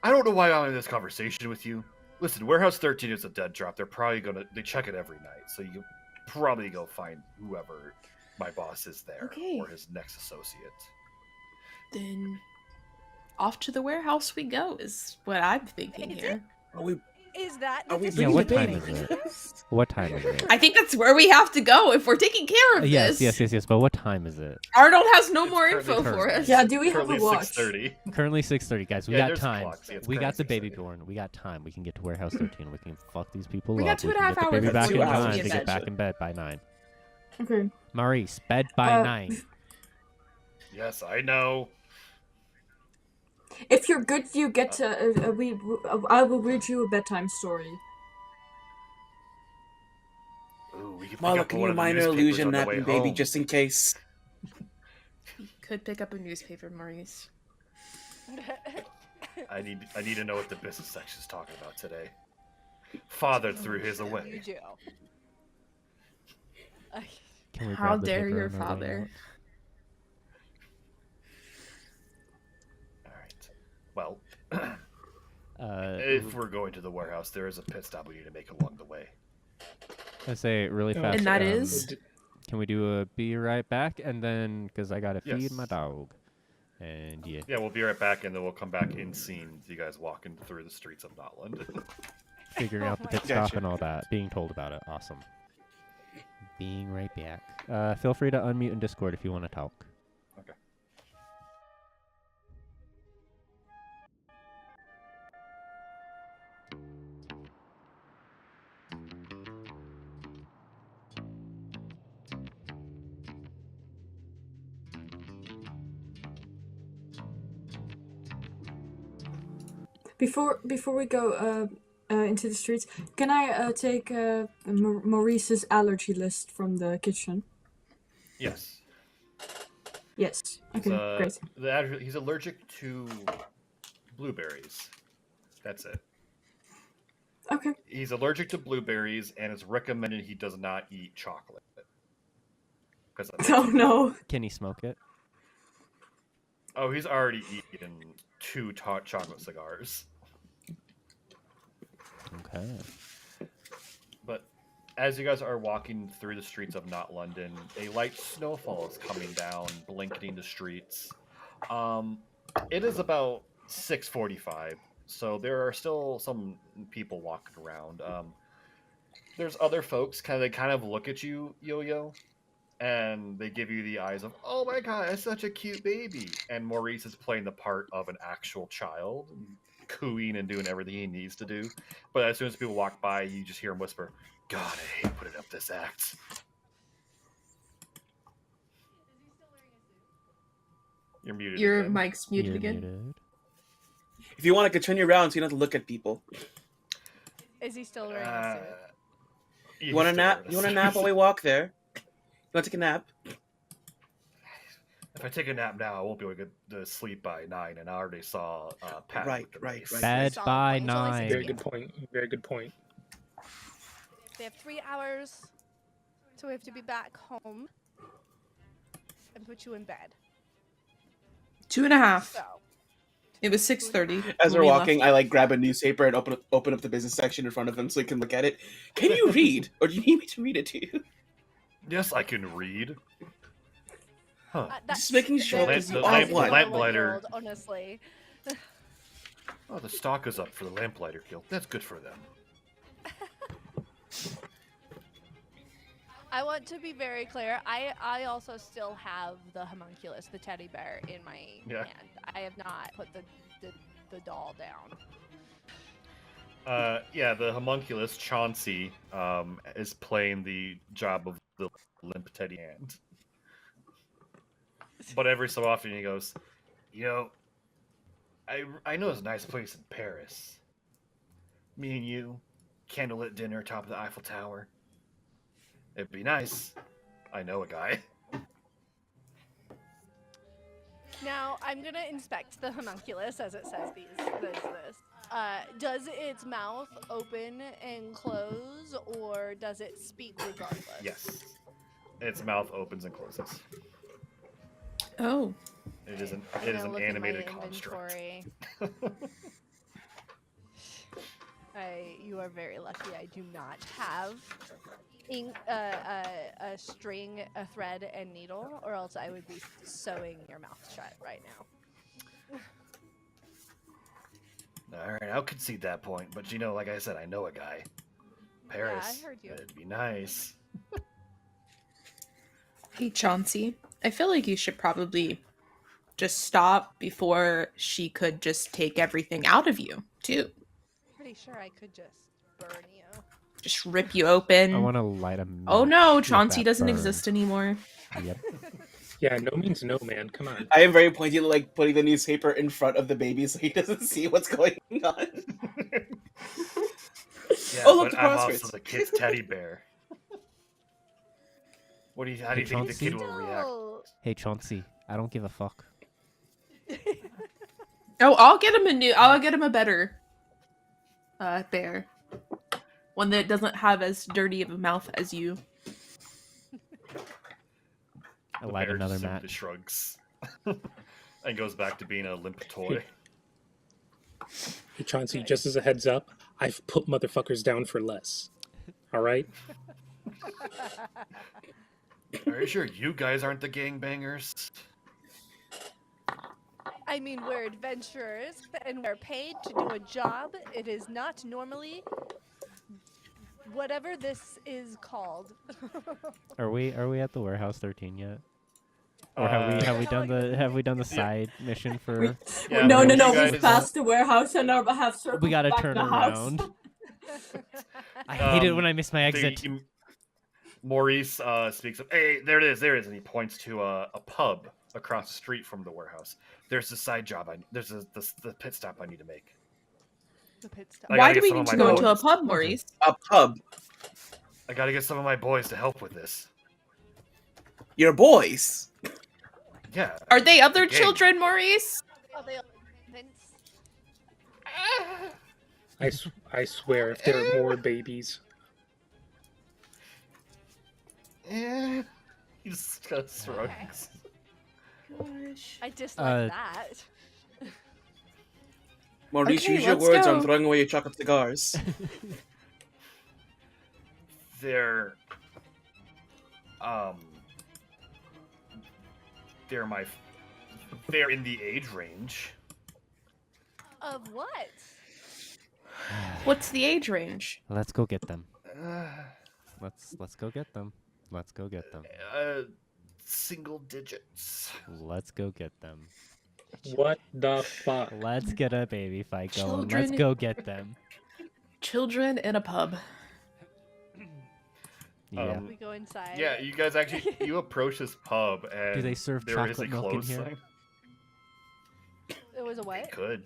I don't know why I'm in this conversation with you. Listen, Warehouse 13 is a dead drop. They check it every night, so you can probably go find whoever my boss is there Okay. or his next associate. Then off to the warehouse we go is what I'm thinking Is here. Are we, Is that are we the bringing what the time baby? is it? What time is it? I think that's where we have to go if we're taking care of Yes, this. yes. But what time is it? Arnold has no It's more currently info for Thursday. us. Yeah, do we have Currently a watch? 6:30. Currently 6:30, guys. We Yeah, got there's time. clocks. Yeah, it's We got the currently baby 6:30. born. We got time. We can get to Warehouse 13. We can fuck these people We up. got 2.5 can get the hours baby before back we in have to time be to in get bed. back in bed by 9. Okay. Maurice, bed by 9. Yes, I know. If you're good, you get to. I will read you a bedtime story. Ooh, we can pick Mala, up can one you of the minor newspapers illusion on the napping way baby home. just in case? Could pick up a newspaper, Maurice. I need to know what the business section's talking about today. Father threw his You away. do. Can we How grab the dare paper your on our way father? All right. Well, out? if we're going to the warehouse, there is a pit stop we need to make along the way. I say really Oh, fast. And that is? Can we do a be right back and then because I gotta feed Yes. my dog, and yeah. Yeah, we'll be right back, and then we'll come back in scene. You guys walking through the streets of NotLondon. Figuring out the pit Gotcha. stop and all that, being told about it. Awesome. Being right back. Feel free to unmute in Discord if you want to talk. Okay. Before we go into the streets, can I take Maurice's allergy list from the kitchen? Yes. Yes. He's, Okay, great. he's allergic to blueberries. That's it. Okay. He's allergic to blueberries, and it's recommended he does not eat chocolate. Oh no. Can he smoke it? Oh, he's already eaten 2 chocolate cigars. Okay. But as you guys are walking through the streets of NotLondon, a light snowfall is coming down, blanketing the streets. It is about 6:45, so there are still some people walking around. There's other folks, they kind of look at you, Yo-Yo, and they give you the eyes of, oh my god, that's such a cute baby. And Maurice is playing the part of an actual child, cooing and doing everything he needs to do. But as soon as people walk by, you just hear him whisper, God, I hate putting up this act. You're muted. Your again. mic's muted You're again. muted. If you want, I could turn you around so you don't have to look at people. Is he still wearing a suit? You want a nap? You want a nap while we walk there? You want to take a nap? If I take a nap now, I won't be able to get to sleep by 9, and I already saw Pat. Right, with the right, race. right. Bad Solid by point. It's only 6 9. Very p.m. good point. Very good point. They have 3 hours, so we have to be back home and put you in bed. 2.5. So, It was 6:30. As when we're we walking, left. I like grab a newspaper and open up the business section in front of him so he can look at it. Can you read, or do you need me to read it to you? Yes, I can read. Huh. Just making sure, very 'cause you nice are for one. a Lamplighter. 1-year-old, honestly. Oh, the stock is up for the Lamplighter Guild. That's good for them. I want to be very clear. I also still have the homunculus, the teddy bear, in my Yeah. hand. I have not put the doll down. Yeah, the homunculus, Chauncey, is playing the job of the limp teddy hand. But every so often he goes, I know there's a nice place in Paris. Me and you, candlelit dinner atop of the Eiffel Tower. It'd be nice. I know a guy. Now I'm gonna inspect the homunculus as it says this. Does its mouth open and close, or does it speak regardless? Yes. Its mouth opens and closes. Oh. It is an I'm gonna look at my animated construct. inventory. You are very lucky. I do not have a string, a thread, and needle, or else I would be sewing your mouth shut right now. Alright, I'll concede that point, but like I said, I know a guy. Paris. Yeah, I heard you. It'd be nice. Hey, Chauncey. I feel like you should probably just stop before she could just take everything out of you, too. Pretty sure I could just burn you. Just rip you open. I want to light a Oh match no, with Chauncey that doesn't burn. exist anymore. Yep. Yeah, no means no, man. Come on. I am very pointy, like putting the newspaper in front of the baby so he doesn't see what's going on. Yeah, Oh, look, but the I'm crosswords. also the kid's teddy bear. How do you think the Chauncey? kid will react? No. Hey, Chauncey, I don't give a fuck. Oh, I'll get him a better bear. One that doesn't have as dirty of a mouth as you. I The light bear another simply match. shrugs and goes back to being a limp toy. Hey, Chauncey, just as a heads up, I've put motherfuckers down for less. All right? Are you sure you guys aren't the gangbangers? I mean, we're adventurers and we're paid to do a job. It is not normally whatever this is called. Are we at the warehouse 13 yet? Or have we done the side mission for? Yeah, no, but you we've guys- passed the warehouse and now have circled We gotta back turn the house. around. I hate it when I miss my exit. Maurice speaks of, hey, there it is, and he points to a pub across the street from the warehouse. There's a side job. There's the pit stop I need to make. The pit stop. I Why gotta do get we some need of to my go into a boys. pub, Maurice? A pub. I gotta get some of my boys to help with this. Your boys. Yeah. Are they other Gang. children, Maurice? Oh, they Vince. I swear, if there are more babies. Eh. He's got shrugs. Gosh. I dislike Uh, that. Maurice, Okay, use your let's words go. on throwing away your chocolate cigars. They're um they're my they're in the age range. Of what? What's the age range? Let's go get them. Uh, Let's go get them. Let's go get them. single digits. Let's go get them. What the fuck? Let's get a baby fight going. Let's Children- go get them. Children in a pub. Yeah. We go inside. Yeah, you guys actually you approach this pub and Do they serve there is a chocolate milk in close here? sign. It was a They what? could.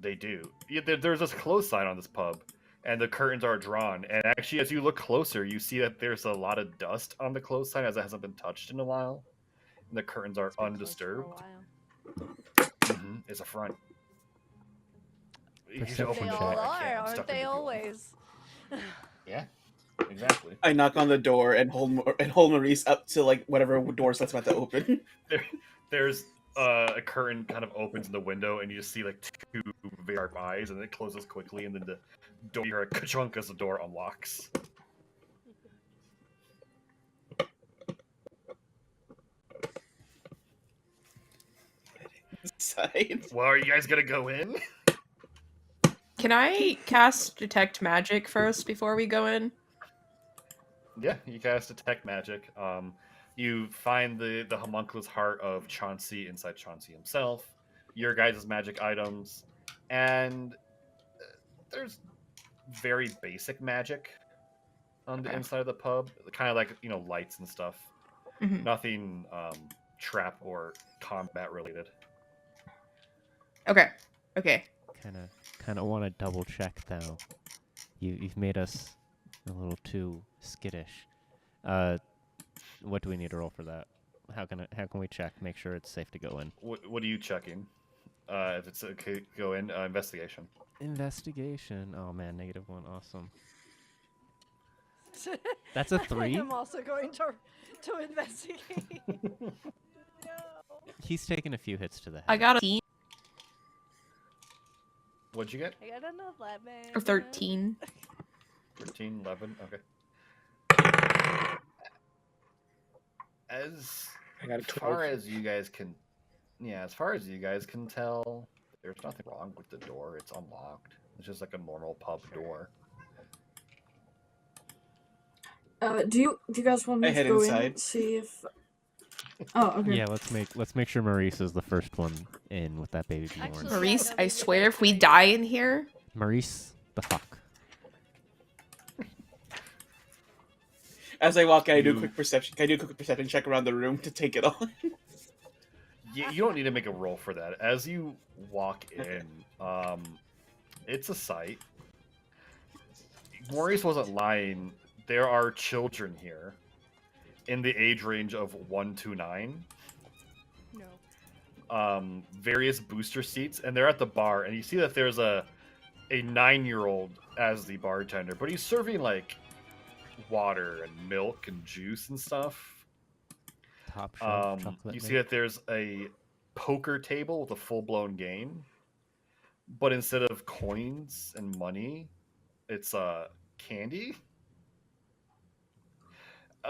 They do. Yeah, there's this close sign on this pub, and the curtains are drawn. And actually, as you look closer, you see that there's a lot of dust on the close sign as it hasn't been touched in a while. And the curtains are It's been closed for a undisturbed. while. It's a front. You should Perception open They the check. all door. I are, can't. I'm aren't stuck they in the door. always? Yeah, exactly. I knock on the door and hold Maurice up to like whatever doors that's about to open. There's a curtain kind of opens in the window, and you just see like two very sharp eyes, and it closes quickly, and then the door, you hear a ka-chunk as the door unlocks. Side. Well, are you guys gonna go in? Can I cast Detect Magic first before we go in? Yeah, you cast Detect Magic. You find the homunculus heart of Chauncey inside Chauncey himself, your guys' magic items, and there's very basic magic on the Okay. inside of the pub, kind of like lights and stuff. Mhm. Nothing trap or combat related. Okay. Okay. Kind of want to double check though. You've made us a little too skittish. What do we need to roll for that? How can we check? Make sure it's safe to go in. What are you checking? If it's okay, go in. Investigation. Investigation. Oh man, -1. Awesome. That's a 3. I'm also going to investigate. No. He's taken a few hits to the head. I got a 13 What'd you get? I got an 11. or 13. 13, 11. Okay. As I got a far 12. as you guys can, as far as you guys can tell, there's nothing wrong with the door. It's unlocked. It's just like a normal pub door. Do you guys want me I to head go in inside. and see if? Oh, okay. Yeah, let's make sure Maurice is the first one in with that baby born. Actually- Maurice, Yeah, I no, swear if we die in here, Maurice, the fuck. As I walk in, I do a You- quick perception. Can I do a quick perception check around the room to take it on? You don't need to make a roll for that. As you walk in, it's a sight. Maurice wasn't lying. There are children here in the age range of 1 to 9. No. Various booster seats, and they're at the bar, and you see that there's a 9-year-old as the bartender, but he's serving like water and milk and juice and stuff. Top shelf chocolate. You see that there's a poker table with a full-blown game, but instead of coins and money, it's candy.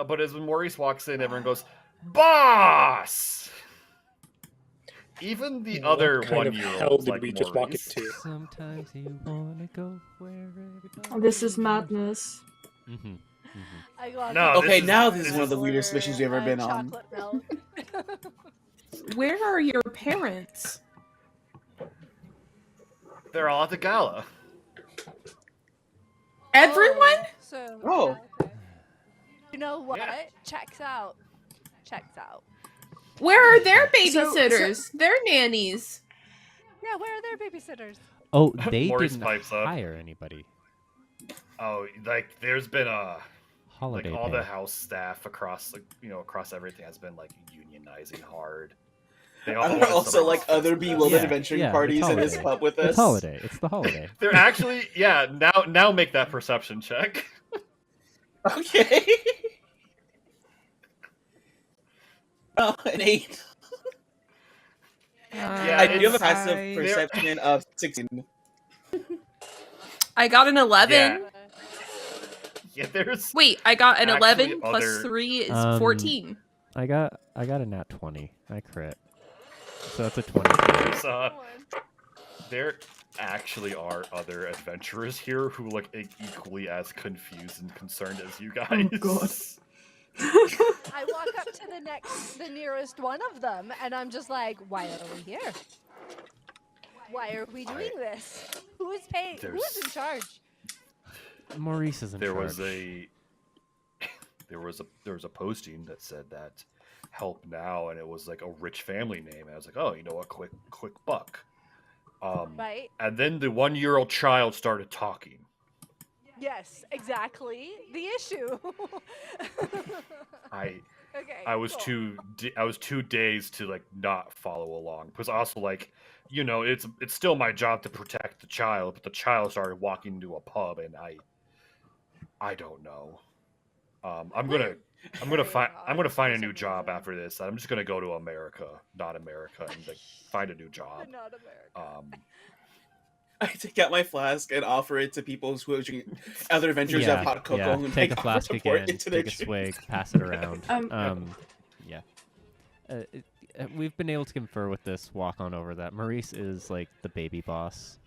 But as when Maurice walks in, everyone goes, "Boss!" Even the other What kind of hell one-year-olds did like we just walk Maurice. into? Sometimes you wanna go where everybody. This is madness. Mm-hmm. I got No, Okay, this now is- this is this one of the is- weirdest missions we've ever been on. chocolate milk. where are your parents? They're all at the gala. Everyone? So. Oh. yeah, okay. You know what? Yeah. Checks out. Checks out. Where are their So- babysitters? Their nannies. Yeah, where are their babysitters? Oh, they Maurice didn't pipes up. hire anybody. Oh, like there's been Holiday like all pay. the house staff across across everything has been like unionizing hard. They all Are there wanted also someone like else other to- bewildered Yeah, adventuring yeah, it's parties in this holiday. pub with us? It's holiday. It's the holiday. They're actually now make that perception check. Okay. Oh, an 8. Yeah, I do have a it's- passive I- perception of 16. I got an 11. Yeah. Yeah, there's Wait, I got an Actually, 11 plus other- 3 is Um, 14. I got a nat 20. I crit. So that's a 20. there's, there actually are other adventurers here who look equally as confused and concerned as you guys. Oh, God. I walk up to the nearest one of them, and I'm just like, "Why are we here? Why are we doing this? Who is paying? Who is in charge?" Maurice is in There charge. was a there was a posting that said that help now, and it was like a rich family name. And I was like, oh, a quick buck. Right? And then the 1-year-old child started talking. Yes, exactly. The issue. I Okay. I was cool. too dazed to like not follow along because also like it's still my job to protect the child, but the child started walking into a pub and I don't know. I'm gonna find a new job after this. I'm just gonna go to America, not America, and like find a new job. Not America. I take out my flask and offer it to people who are drinking. Other adventurers have hot cocoa. Yeah. And Take like, a offer flask to pour it again. into their Take a drink. swig. Pass it around. Um, Yeah. We've been able to confer with this. Walk on over that. Maurice is like the baby boss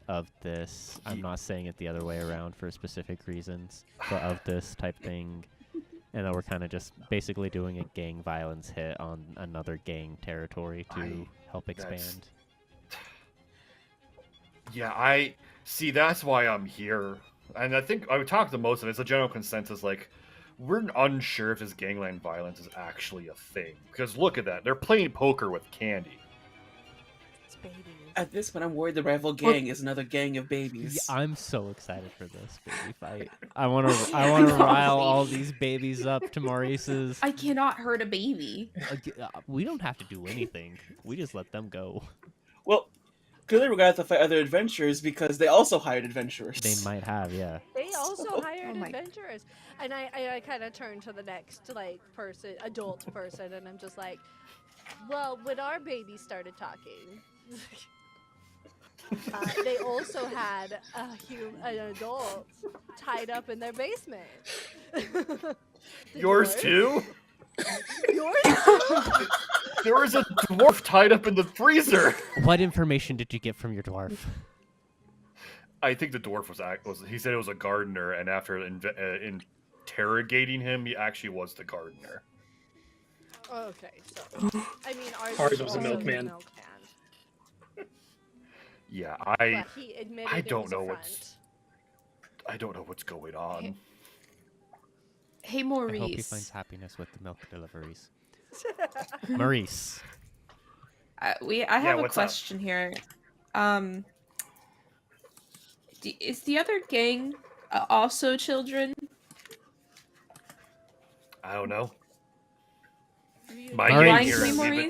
of this. I'm not saying it the other way around for specific reasons, but of this type thing. And then we're kind of just basically doing a gang violence hit on another gang territory to help expand. Yeah, I see. That's why I'm here, and I think I would talk to most of it. It's a general consensus. Like, we're unsure if this gangland violence is actually a thing. Because look at that, they're playing poker with candy. It's babies. At this point, I'm worried the rival gang is another gang of babies. Yeah, I'm so excited for this baby fight. I want to rile all these babies up to Maurice's. I cannot hurt a baby. We don't have to do anything. We just let them go. Well, clearly we're gonna have to fight other adventurers because they also hired adventurers. They might have, yeah. They also hired Oh my- adventurers, and I kind of turn to the next adult person, and I'm just like, well, when our baby started talking, they also had an adult tied up in their basement. Yours Dwarf? too? Yours too? There was a dwarf tied up in the freezer. What information did you get from your dwarf? I think the dwarf was he said it was a gardener, and after interrogating him, he actually was the gardener. Okay, so I mean, Ours was a also milkman. milkman. Yeah, But he admitted I it don't was a know front. I don't know what's going on. Hey, I hope he finds Maurice. happiness with the milk deliveries. Maurice. I have a what's up? question here. Is the other gang also children? I don't know. You- My Maurice. gang Lying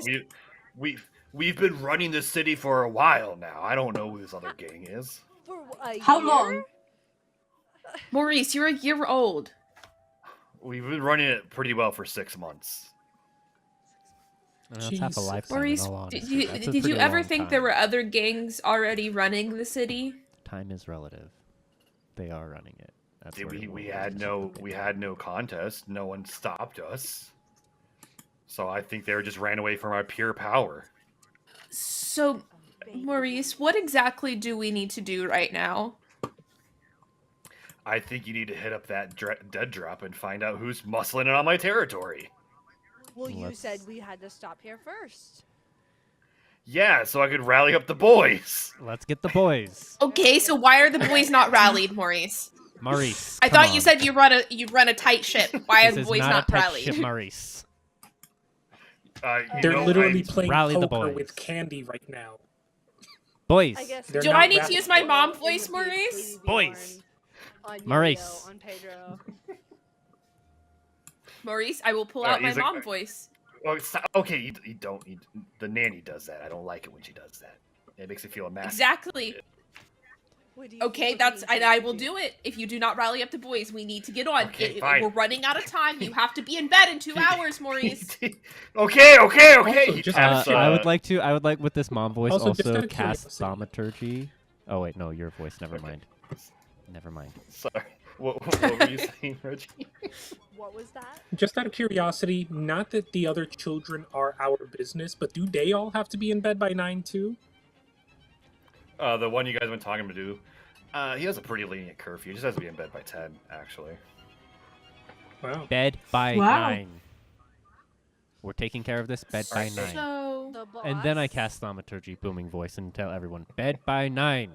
here, to me, we've been running the city for a while now. I don't know who this other gang is. For a How year? long? Maurice, you're a year old. We've been running it pretty well for 6 months. That's half a Jesus. lifetime, Maurice, in all did honesty. you That's a did you pretty ever long think time. there were other gangs already running the city? Time is relative. They are running it. That's where you We will had lose no something. we had no contest. No one stopped us. So I think they just ran away from our pure power. So, Baby. Maurice, what exactly do we need to do right now? I think you need to hit up that dead drop and find out who's muscling it on my territory. Well, you Let's- said we had to stop here first. Yeah, so I could rally up the boys. Let's get the boys. Okay, so why are the boys not rallied, Maurice? Maurice. I come thought on. you said you run a tight ship. Why are This the is boys not not a tight rallied? ship, Maurice. You They're know, literally playing Rally the poker boys. with candy right now. Boys. I guess They're Do not I need that- to use my mom It voice, would be Maurice? Baby Boys. Bjorn on Maurice. Yo-Yo, on Pedro. Maurice, I will pull Alright, out my he's a- mom voice. Oh, okay, you don't. The nanny does that. I don't like it when she does that. It makes me feel emasculated. Exactly. What do you Okay, think that's we and need I to will do it. If you do not rally up the boys, we need to get on. Okay, fine. We're running out of time. You have to be in bed in 2 hours, Maurice. Okay. Also, He just taps, I would like with this mom voice Also, just out also of cast curiosity. thaumaturgy. Oh wait, no, your voice. Never mind. Never mind. Sorry. What were you saying, Reggie? What was that? Just out of curiosity, not that the other children are our business, but do they all have to be in bed by 9 too? The one you guys been talking to do. He has a pretty lenient curfew. He just has to be in bed by 10, actually. Wow. Bed by Wow. 9. We're taking care of this. Bed by Alright, 9. So The boss. And then I cast thaumaturgy, booming voice, and tell everyone bed by 9.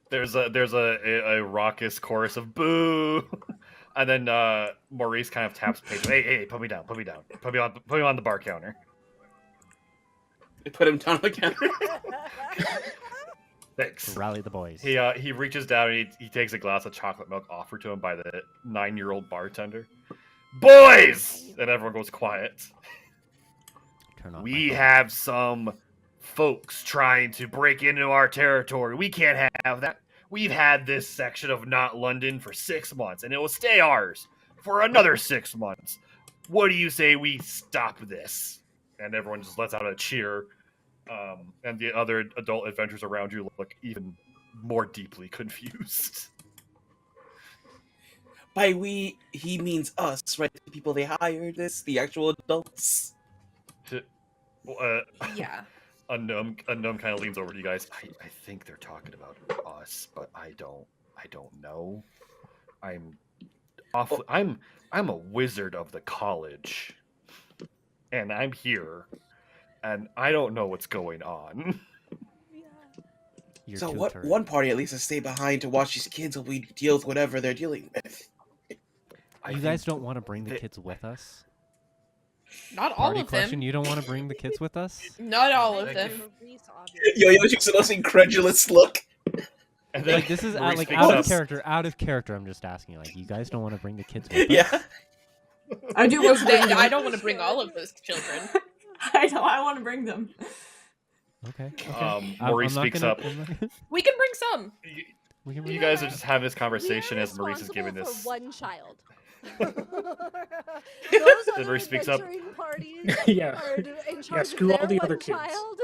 There's a raucous chorus of boo, and then Maurice kind of taps Pedro. Hey, put me down. Put me on the bar counter. They put him down on the counter. Thanks. Rally the boys. He reaches down and he takes a glass of chocolate milk offered to him by the 9-year-old bartender. Boys! And everyone goes quiet. Turn off We my phone. have some folks trying to break into our territory. We can't have that. We've had this section of Not London for 6 months, and it will stay ours for another 6 months. What do you say we stop this? And everyone just lets out a cheer. And the other adult adventurers around you look even more deeply confused. By we, he means us, right? The people they hired, the actual adults. yeah. Unknown kind of leans over to you guys. I think they're talking about us, but I don't know. I'm a wizard of the college, and I'm here, and I don't know what's going on. Your So what? tutor. One party at least to stay behind to watch these kids while we deal with whatever they're dealing with. You guys don't want to bring the kids with us? Not all Party of question, them. you don't want to bring the kids with us? Not all of Thank them. you. Maurice, obviously. Yo, she's the most incredulous look. And then Like this is Maurice like picks out up- of character. Out of character. I'm just asking. Like you guys don't want to bring the kids with us? Yeah. I do want to bring them. I don't want to bring all of those children. I want to bring them. Okay. Maurice I'm not speaks gonna- up. I'm not gonna- We can bring some. we can You bring- guys are just having this conversation We are as Maurice is giving responsible this. for one child. Those Then other Maurice speaks up. adventuring parties Yeah. are in charge screw of all their the other one kids. child.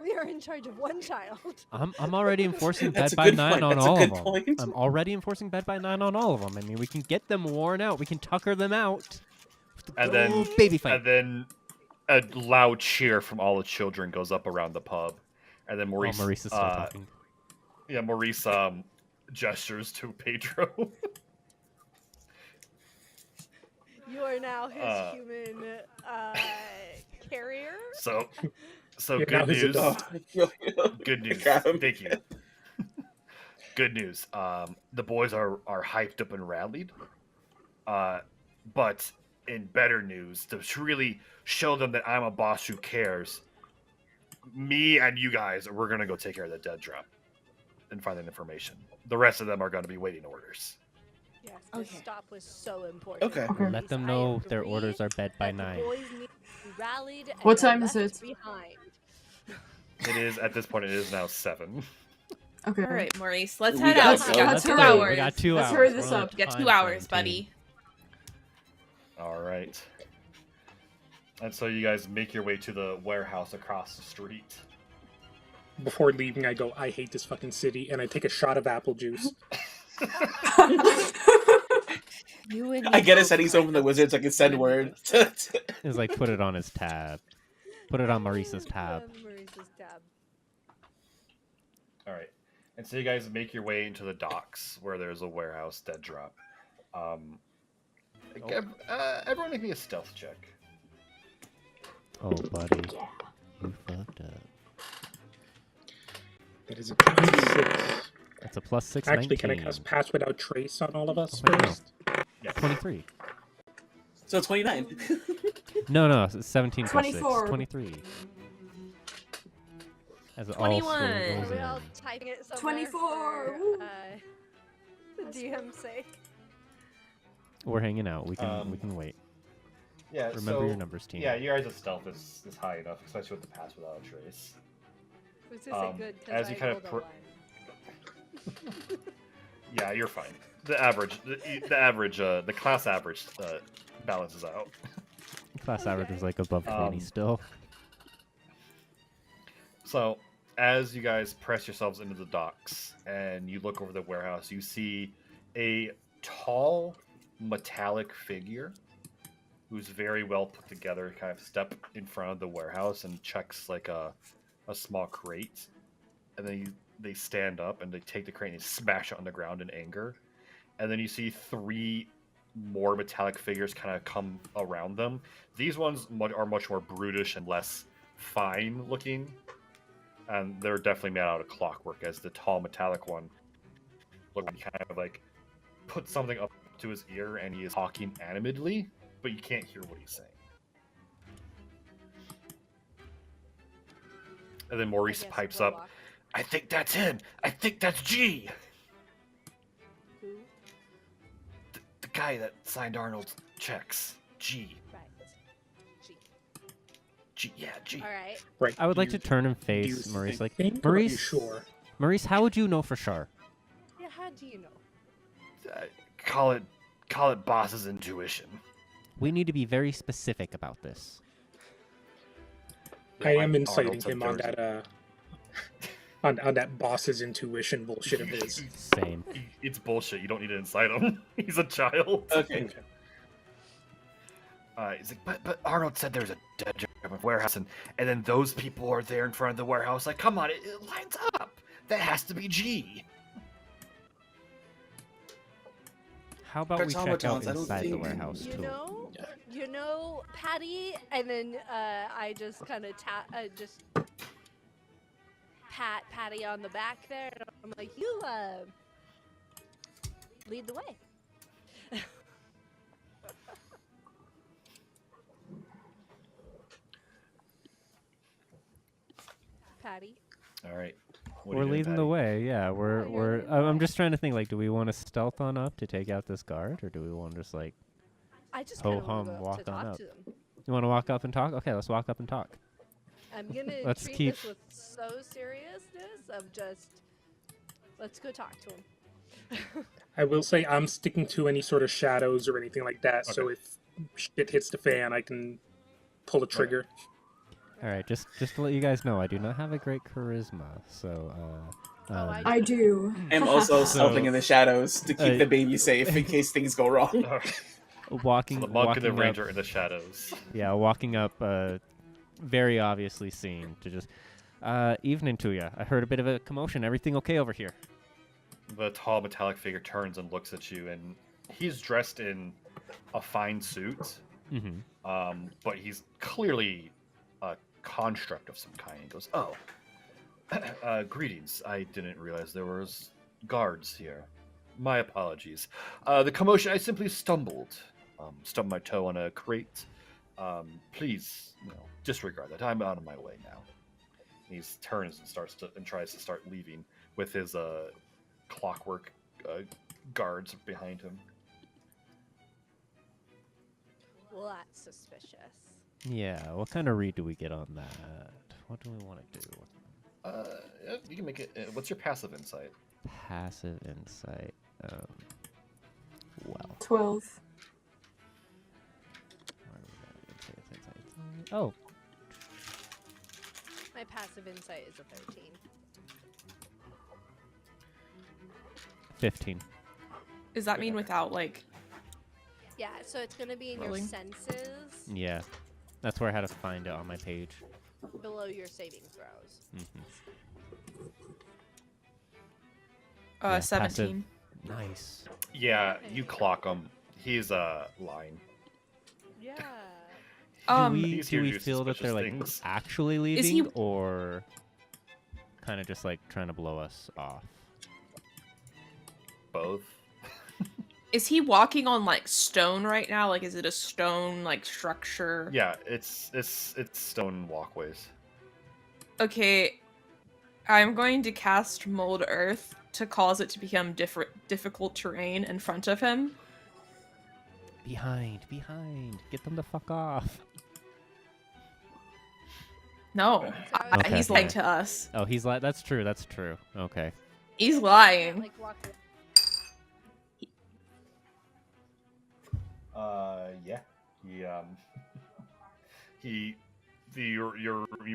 We are in charge of one child. I'm already enforcing That's bed a by good 9 point, on that's a all good of them. point. I'm already enforcing bed by 9 on all of them. I mean, we can get them worn out. We can tucker them out. And then- Oh, baby fight. And then a loud cheer from all the children goes up around the pub. And then Oh, Maurice, Maurice is still talking. Yeah, Maurice gestures to Pedro. You are now his human carrier. So You're good now his news. adult. Good news. Grab him. Thank you. Good news. The boys are hyped up and rallied. But in better news, to really show them that I'm a boss who cares, me and you guys, we're gonna go take care of the dead drop and find that information. The rest of them are gonna be waiting orders. Yes, this Okay. stop was so important. Okay. Okay. Let them know their orders are bed by 9. The boys need to be rallied and What not time is left it? Behind. It is at this point. It is now 7. Okay. All right, Maurice, let's We head gotta out. go. We got Let's 2 hurry. hours. We got 2 Let's hours. hurry We're this on a up. You got time 2 hours, frame, buddy. All right. And so you guys make your way to the warehouse across the street. Before leaving, I go, I hate this fucking city, and I take a shot of apple juice. You and I get a setting zone from the wizards. I can send word. It's like put it on his tab. Put it on Maurice's tab. Maurice's tab. All right. And so you guys make your way into the docks where there's a warehouse dead drop. Everyone make me a stealth check. Oh, buddy. You fucked up. That is a 26. That's a plus 6, Actually, can I 19. cast Pass Without Trace on all of us Wait, no. first? Yes. 23. So 29. No, it's 17 plus 6. 24. 23. As all 21. score Are goes we all in. typing it somewhere 24, for, woo. the DM's sake? We're hanging out. We can wait. Yeah. Remember your numbers, team. Yeah, your guys' stealth is high enough, especially with the pass without a trace. I was gonna say good as because you I kind rolled of a 1. Yeah, you're fine. The average, the class average balances out. Class average is Okay. like above 20 still. So, as you guys press yourselves into the docks and you look over the warehouse, you see a tall, metallic figure who's very well put together kind of step in front of the warehouse and checks like a small crate. And then they stand up and they take the crate and they smash it on the ground in anger. And then you see 3 more metallic figures kind of come around them. These ones are much more brutish and less fine looking. And they're definitely made out of clockwork, as the tall metallic one look kind of like put something up to his ear and he is talking animatedly, but you can't hear what he's saying. And then I Maurice guess pipes we'll up, walk. I think that's him. I think that's G. Who? The guy that signed Arnold's checks. G. Right. Gee. G. Yeah, G. All right. Right. I would like you- to turn and do you face Maurice like, think, or are you Maurice, sure? Maurice, how would you know for sure? Yeah. How do you know? Call it boss's intuition. We need to be very specific about this. I am Arnold inciting said him on there's- that on that boss's intuition bullshit of his. Same. It's bullshit. You don't need to incite him. He's a child. Okay. He's like, but Arnold said there's a dead German warehouse, and then those people are there in front of the warehouse. Like, come on, it lines up. That has to be G. How about For we check out automatons, I don't inside the think- warehouse You too? know, you know, Patty, and then I just kind of just pat Patty on the back there, and I'm like, you lead the way. Patty. All right. What are We're you doing, leading the Patty? way. Yeah, we're you're we're. leading the I'm way. just trying to think. Like, do we want to stealth on up to take out this guard, or do we want to just like I just Ho kind of hum, want to walk talk on up. to them. you want to walk up and talk? Okay, let's walk up and talk. I'm gonna Let's treat keep- this with so seriousness of just let's go talk to him. I will say I'm sticking to any sort of shadows or anything like that, so Okay. if shit hits the fan, I can pull a trigger. All right, just to let you guys know, I do not have a great charisma, so I do. I'm also So- stealthing in the shadows to keep Uh, the baby safe in case things go wrong. All right. walking So the monk and the walking ranger up, in the shadows. yeah, walking up, very obviously seen to just evening to you. I heard a bit of a commotion. Everything okay over here? The tall metallic figure turns and looks at you, and he's dressed in a fine suit, Mm-hmm. but he's clearly a construct of some kind. He goes, "Oh, greetings. I didn't realize there was guards here. My apologies. The commotion. I simply stumbled my toe on a crate. Please, disregard that. I'm out of my way now." He turns and tries to start leaving with his clockwork guards behind him. Well, that's suspicious. Yeah. What kind of read do we get on that? What do we want to do? Yeah, you can make it. What's your passive insight? Passive insight. Well. 12. where are we at? Insight. Oh, My passive insight is a 13. 15. Does that mean without like? Yeah, so it's gonna be in Rolling. your senses Yeah. That's where I had to find it on my page. below your saving throws. Mm-hmm. 17. Nice. Yeah, you clock him. He's lying. Yeah. Do He's do here to we do feel that they're like suspicious things. actually leaving, Is he- or kind of just like trying to blow us off? Both. Is he walking on like stone right now? Like, is it a stone like structure? Yeah, it's stone walkways. Okay. I'm going to cast Mold Earth to cause it to become difficult terrain in front of him. Behind. Get them the fuck off. No, Okay, he's lying yeah. to us. Oh, he's like, that's true. Okay. He's lying. Like, walk away. Yeah. You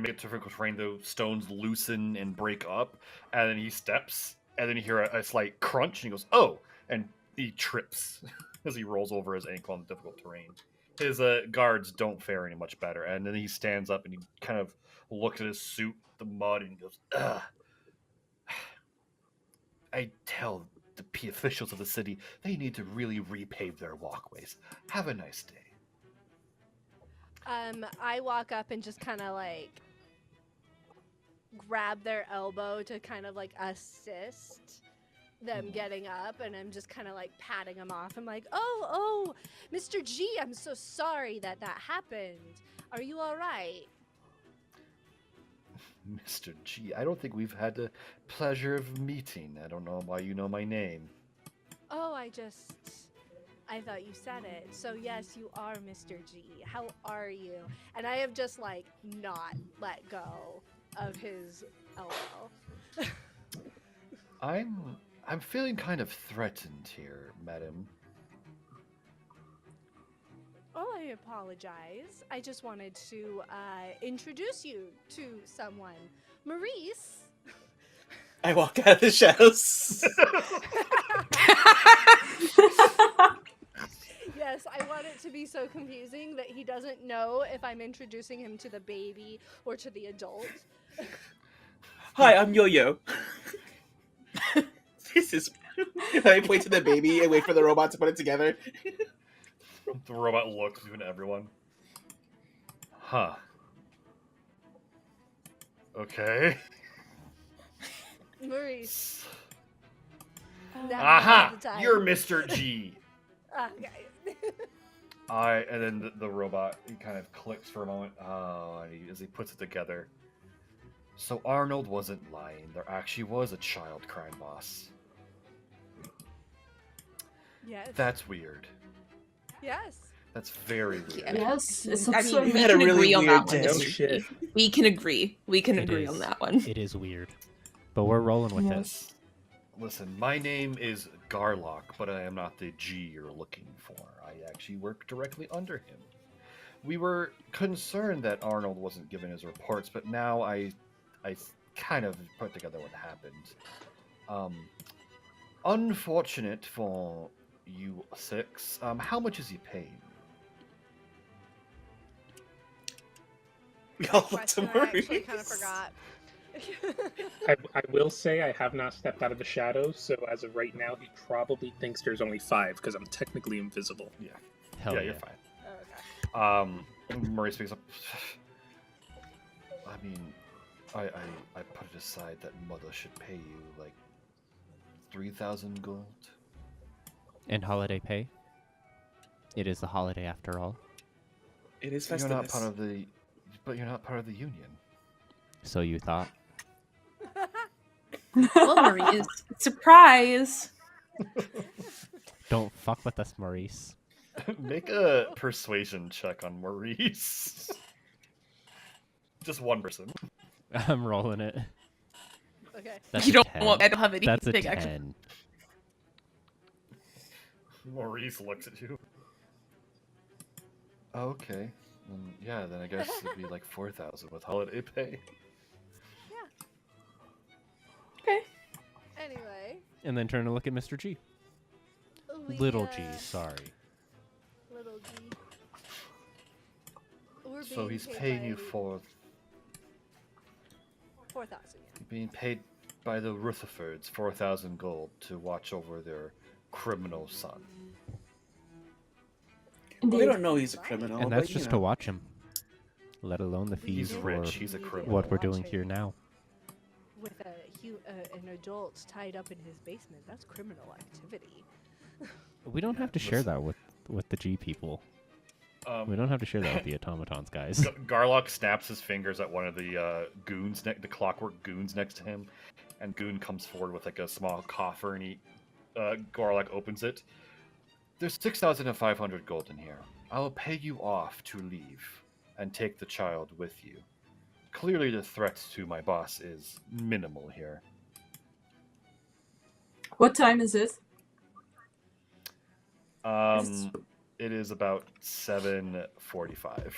make it difficult terrain. The stones loosen and break up, and then he steps, and then you hear a slight crunch, and he goes, "Oh!" and he trips as he rolls over his ankle on the difficult terrain. His guards don't fare any much better, and then he stands up and he kind of looks at his suit, the mud, and he goes, "Ugh." I tell the officials of the city they need to really repave their walkways. Have a nice day. I walk up and just kind of like grab their elbow to kind of like assist them getting up, and I'm just kind of like patting them off. I'm like, oh, Mr. G, I'm so sorry that happened. Are you all right? Mr. G, I don't think we've had the pleasure of meeting. I don't know why you know my name. Oh, I thought you said it. So yes, you are Mr. G. How are you? And I have just like not let go of his elbow. I'm feeling kind of threatened here, madam. Oh, I apologize. I just wanted to introduce you to someone. Maurice. I walk out of the shadows. Yes, I want it to be so confusing that he doesn't know if I'm introducing him to the baby or to the adult. Hi, I'm Yo-Yo. This is... I point to the baby and wait for the robot to put it together. The robot looks even at everyone. Huh. Okay. Maurice. Aha! Now's the time. You're Mr. G. Okay. And then the robot, he kind of clicks for a moment. Oh, as he puts it together. So Arnold wasn't lying. There actually was a child crime boss. Yes. That's weird. Yes. That's very weird. Yes, it's I mean, absurd. we You had a can really agree on weird that one. day. No Mr. shit. G. We can agree. We can It agree is. on that one. It is weird. But we're rolling with Yes. this. Listen, my name is Garlock, but I am not the G you're looking for. I actually work directly under him. We were concerned that Arnold wasn't giving his reports, but now I kind of put together what happened. Unfortunate for you six. How much is he paying? We all look to Question I actually Maurice. kind of forgot. I will say I have not stepped out of the shadows, so as of right now, he probably thinks there's only 5 because I'm technically invisible. Yeah. Hell yeah, yeah. you're fine. Okay. Murray speaks up. I mean, I put it aside that mother should pay you like 3,000 gold. And holiday pay. It is the holiday after all. It is You're Festivus. not part of the, but you're not part of the union. So you thought. Well, Maurice, surprise. Don't fuck with us, Maurice. Make a persuasion check on Maurice. Just one person. I'm rolling it. Okay. That's You a don't 10. want. I don't have anything. That's a actually. 10. Maurice looks at you. Okay. Yeah, then I guess it'd be like 4,000 with holiday pay. Okay. Anyway. And then turn to look at Mr. G. we, Little G, sorry. Little G. We're So being he's paid paying by you for 4,000. Yeah. being paid by the Rutherfords 4,000 gold to watch over their criminal son. Well, they Indeed. don't know he's a criminal. And that's but, just you to know. watch him. Let alone the fees He's for rich. He's a criminal. what we're doing Watching here now. With an adult tied up in his basement, that's criminal activity. We don't have to share that with the G people. We don't have to share that with the automatons, guys. Garlock snaps his fingers at one of the goons, the clockwork goons next to him, and Goon comes forward with like a small coffer, and Garlock opens it. There's 6,500 gold in here. I will pay you off to leave and take the child with you. Clearly, the threat to my boss is minimal here. What time is it? It is about 7:45.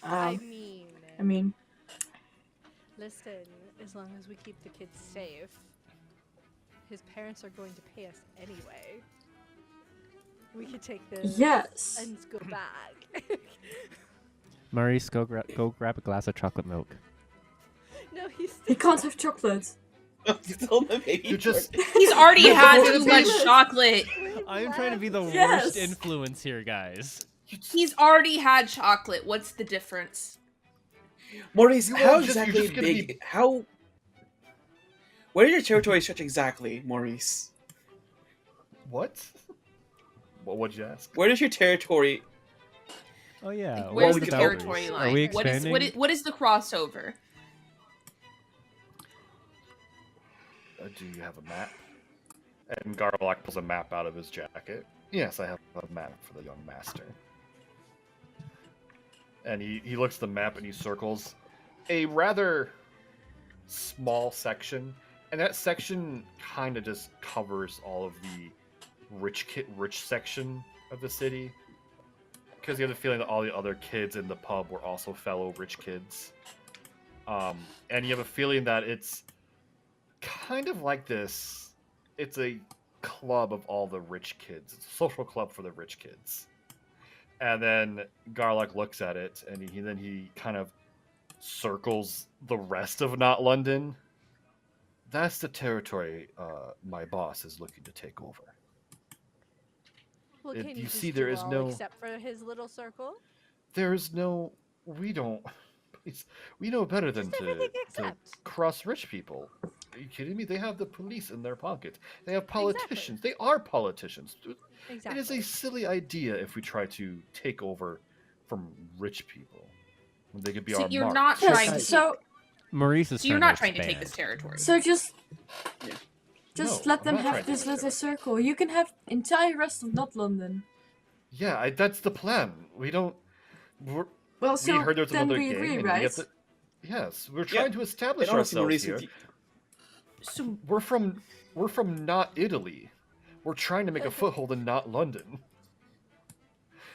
I Um, mean, I mean, listen, as long as we keep the kids safe, his parents are going to pay us anyway. We could take this yes. and go back. Maurice, go grab a glass of chocolate milk. No, he's He can't have chocolate. Still the baby. You just He's already No, had but too it's- much chocolate. I am trying to be the Yes. worst influence here, guys. He's already had chocolate. What's the difference? Maurice, You how are just- you're exactly just gonna big? be- How? Where did your territory stretch exactly, Maurice? what? What'd you ask? Where does your territory? Oh yeah. Like, what where's are the the territory boundaries? line? Are we What is expanding? what is the crossover? Do you have a map? And Garlock pulls a map out of his jacket. Yes, I have a map for the young master. And he looks at the map and he circles a rather small section. And that section kind of just covers all of the rich section of the city. Because you have the feeling that all the other kids in the pub were also fellow rich kids. And you have a feeling that it's kind of like this. It's a club of all the rich kids. It's a social club for the rich kids. And then Garlock looks at it, and he kind of circles the rest of NotLondon. That's the territory my boss is looking to take over. Well, It- can you you see just there do is all no- except for his little circle? There's no... We don't... Please, we know better than Just everything to except. cross rich people. Are you kidding me? They have the police in their pocket. They have politicians. They are politicians. Exactly. It is a silly idea if we try to take over from rich people. They could be So our you're mark. not Yes, trying to. so Maurice is So you're trying not trying to take expand. this territory. so just Yeah. just No, let I'm them not trying have to this do little so. circle. You can have entire rest of not London. Yeah, that's the plan. We don't... We're, Well, we so heard there's then another we gang, agree, and we right? have to... Yes, we're trying to establish And honestly, ourselves Maurice, here. if you- So We're from not Italy. We're trying to make a foothold in not London.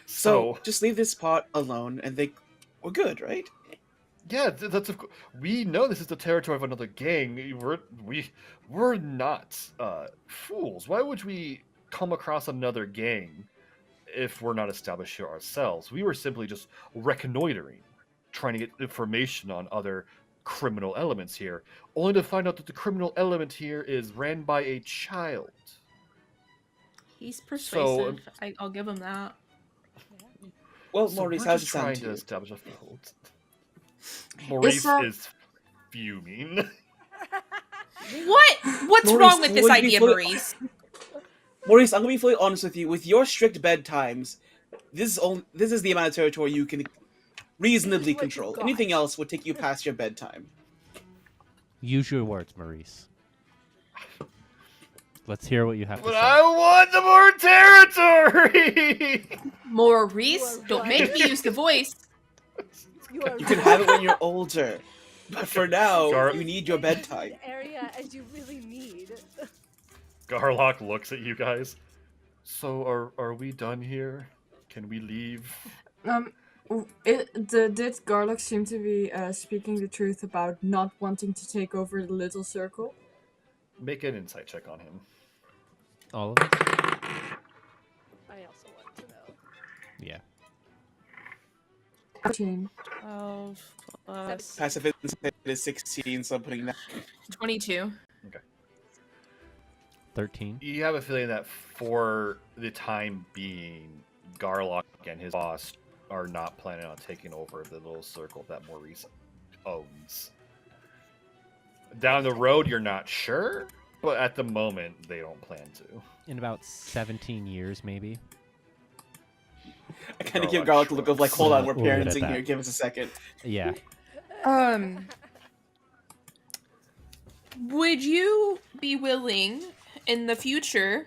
so just leave this pot alone, and we're good, right? Yeah, that's of course. We know this is the territory of another gang. We're not fools. Why would we come across another gang if we're not established here ourselves? We were simply just reconnoitering, trying to get information on other criminal elements here, only to find out that the criminal element here is ran by a child. he's persuasive. So, I'll give him that. Well, So Maurice, we're how's it just sound trying to to you? establish a foothold. Maurice is fuming. What's Maurice, wrong with this would you be idea, fully- Maurice? Maurice, I'm gonna be fully honest with you. With your strict bedtimes, this is the amount of territory you can reasonably This is what you control. got. Anything else would take you past your bedtime. Use your words, Maurice. Let's hear what you have to But say. I want the more territory! Maurice, You are don't make right. me use the voice. You are You can have it when you're older, but for now, Gar- you need your As bedtime. an area as you really need. Garlock looks at you guys. So are we done here? Can we leave? Did Garlock seem to be speaking the truth about not wanting to take over the little circle? Make an insight check on him. All of us? I also want to know. Yeah. 14. 12 plus Passive insight is 16, so I'm putting that. 22. 13. You have a feeling that for the time being, Garlock and his boss are not planning on taking over the little circle that Maurice owns. Down the road, you're not sure, but at the moment, they don't plan to. In about 17 years, maybe. I kind of give Garlic a look of like, hold on, we're We'll leave it at parenting that. here. Give us a second. Yeah. Would you be willing in the future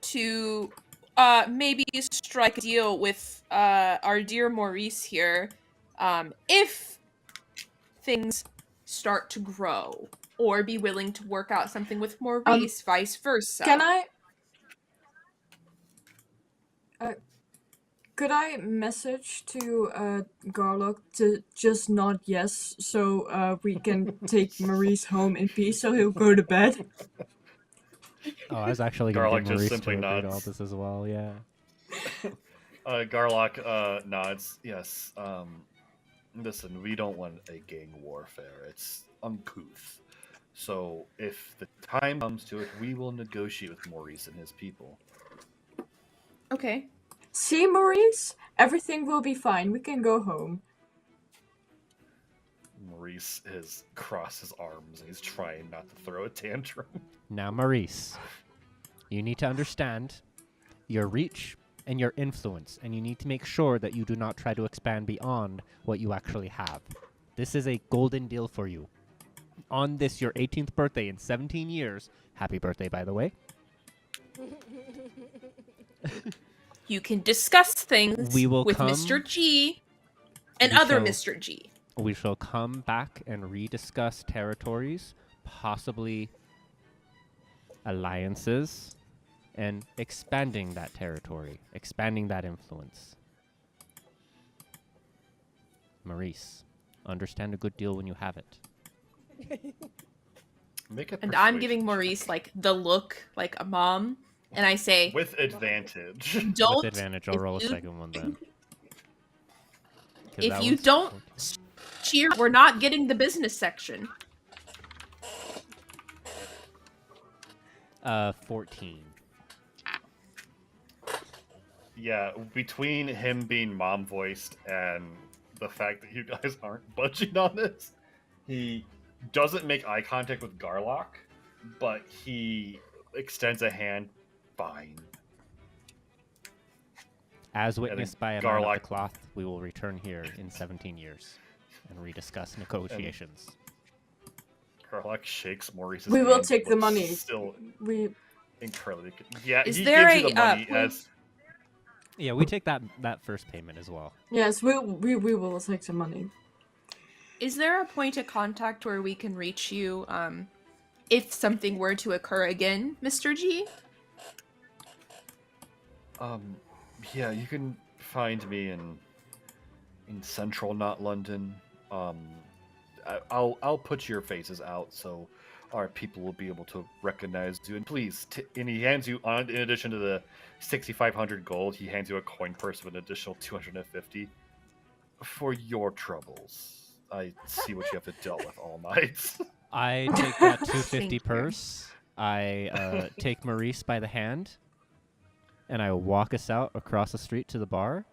to maybe strike a deal with our dear Maurice here if things start to grow, or be willing to work out something with Maurice, vice versa? Can I? Could I message to Garlock to just nod yes, so we can take Maurice home in peace, so he'll go to bed? Oh, I was actually going to Garlic get just Maurice simply to agree to all nods. this as well. Yeah. Garlock nods. Yes. Listen, we don't want a gang warfare. It's uncouth. So if the time comes to it, we will negotiate with Maurice and his people. Okay. See, Maurice? Everything will be fine. We can go home. Maurice has crossed his arms and he's trying not to throw a tantrum. Now, Maurice, you need to understand your reach and your influence, and you need to make sure that you do not try to expand beyond what you actually have. This is a golden deal for you. On this, your 18th birthday in 17 years, happy birthday, by the way, You can discuss things We will with come- Mr. G and We other shall- Mr. G. we shall come back and rediscuss territories, possibly alliances, and expanding that territory, expanding that influence. Maurice, understand a good deal when you have it. Make a And I'm persuasion giving check. Maurice like the look like a mom, and I say, With advantage. "Don't." With advantage, I'll if roll a you- second one then. 'Cause If that you one's don't 14. cheer, we're not getting the business section. 14. Yeah, between him being mom voiced and the fact that you guys aren't budging on this, he doesn't make eye contact with Garlock, but he extends a hand. Fine. As witnessed by a man of Garlock- the cloth, we will return here in 17 years and rediscuss negotiations. Garlock shakes Maurice's We will hand, take the looks money. Still We incredibly. Yeah, Is he there gives you the a, money point- as Yeah, we take that first payment as well. yes, we will take the money. Is there a point of contact where we can reach you if something were to occur again, Mr. G? Yeah, you can find me in central NotLondon. I'll put your faces out so our people will be able to recognize you. And please, and he hands you, in addition to the 6,500 gold, he hands you a coin purse with an additional 250 for your troubles. I see what you have to deal with all night. I take that 250 Thank you. purse. I take Maurice by the hand, and I walk us out across the street to the bar.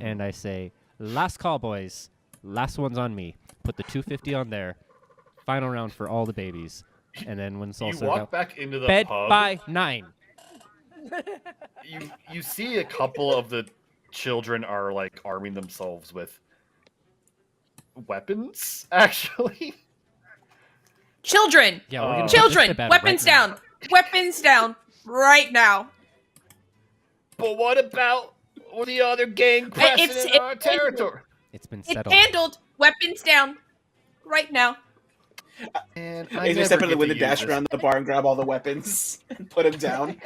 And I say, "Last call, boys. Last one's on me. Put the 250 on there. Final round for all the babies." And then when it's all You served walk out, back into the bed pub. by 9. You see a couple of the children are like arming themselves with weapons. Actually, Children! Yeah, we're gonna Uh, put this to Children! bed Weapons right now. down! Weapons down! Right now! but what about the other gang present in our territory? It's been It's settled. handled! Weapons down! Right now! And I just step into the window, dash around the bar, and grab all the weapons and put them down.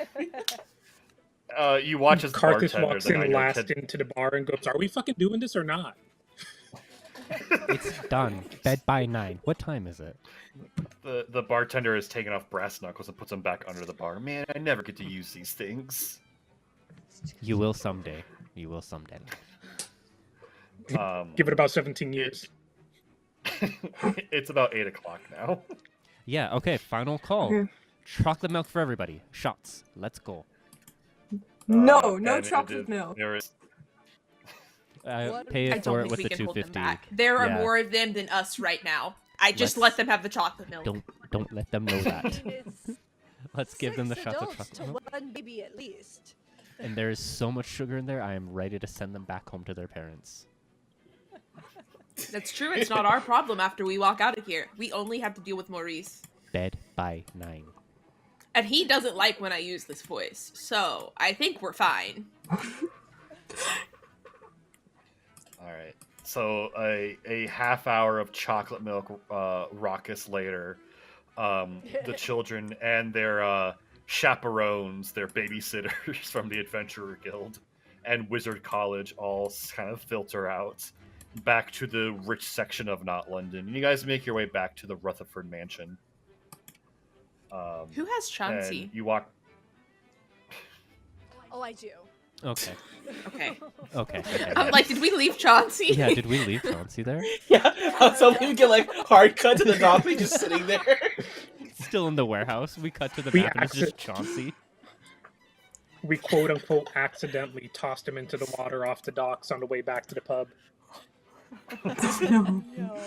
You watch as Carthus bartender, walks the in 9-year last kid, into the bar and goes, "Are we fucking doing this or not?" It's done. Bed by 9. What time is it? the bartender has taken off brass knuckles and puts them back under the bar. Man, I never get to use these things. You will someday. You will someday. Give it about 17 years. It's about 8 o'clock now. Yeah, okay, final call. Okay. Chocolate milk for everybody. Shots. Let's go. No, And no it chocolate is- milk. There is I What? pay I it don't for it think with we the can hold them 250. back. There are Yeah. more of them than us right now. I just Let's- let them have the chocolate milk. Don't let them know that. It's Let's give them the 6 shots of adults chocolate to milk. one baby at least. And there is so much sugar in there, I am ready to send them back home to their parents. That's true. It's not our problem after we walk out of here. We only have to deal with Maurice. Bed by 9. And he doesn't like when I use this voice, so I think we're fine. Alright. So a half hour of chocolate milk raucous later, the children and their chaperones, their babysitters from the Adventurer Guild and Wizard College all kind of filter out back to the rich section of NotLondon. You guys make your way back to the Rutherford mansion. Who has Chauncey? And you walk. Oh, I do. Okay. Okay. Okay. I'm like, did we leave Chauncey? Yeah, did we leave Chauncey there? Yeah, so we get like hard cut to the donkey just sitting there. Still in the warehouse. We cut to the We map and it's just Chauncey. We quote unquote accidentally tossed him into the water off the docks on the way back to the pub. No.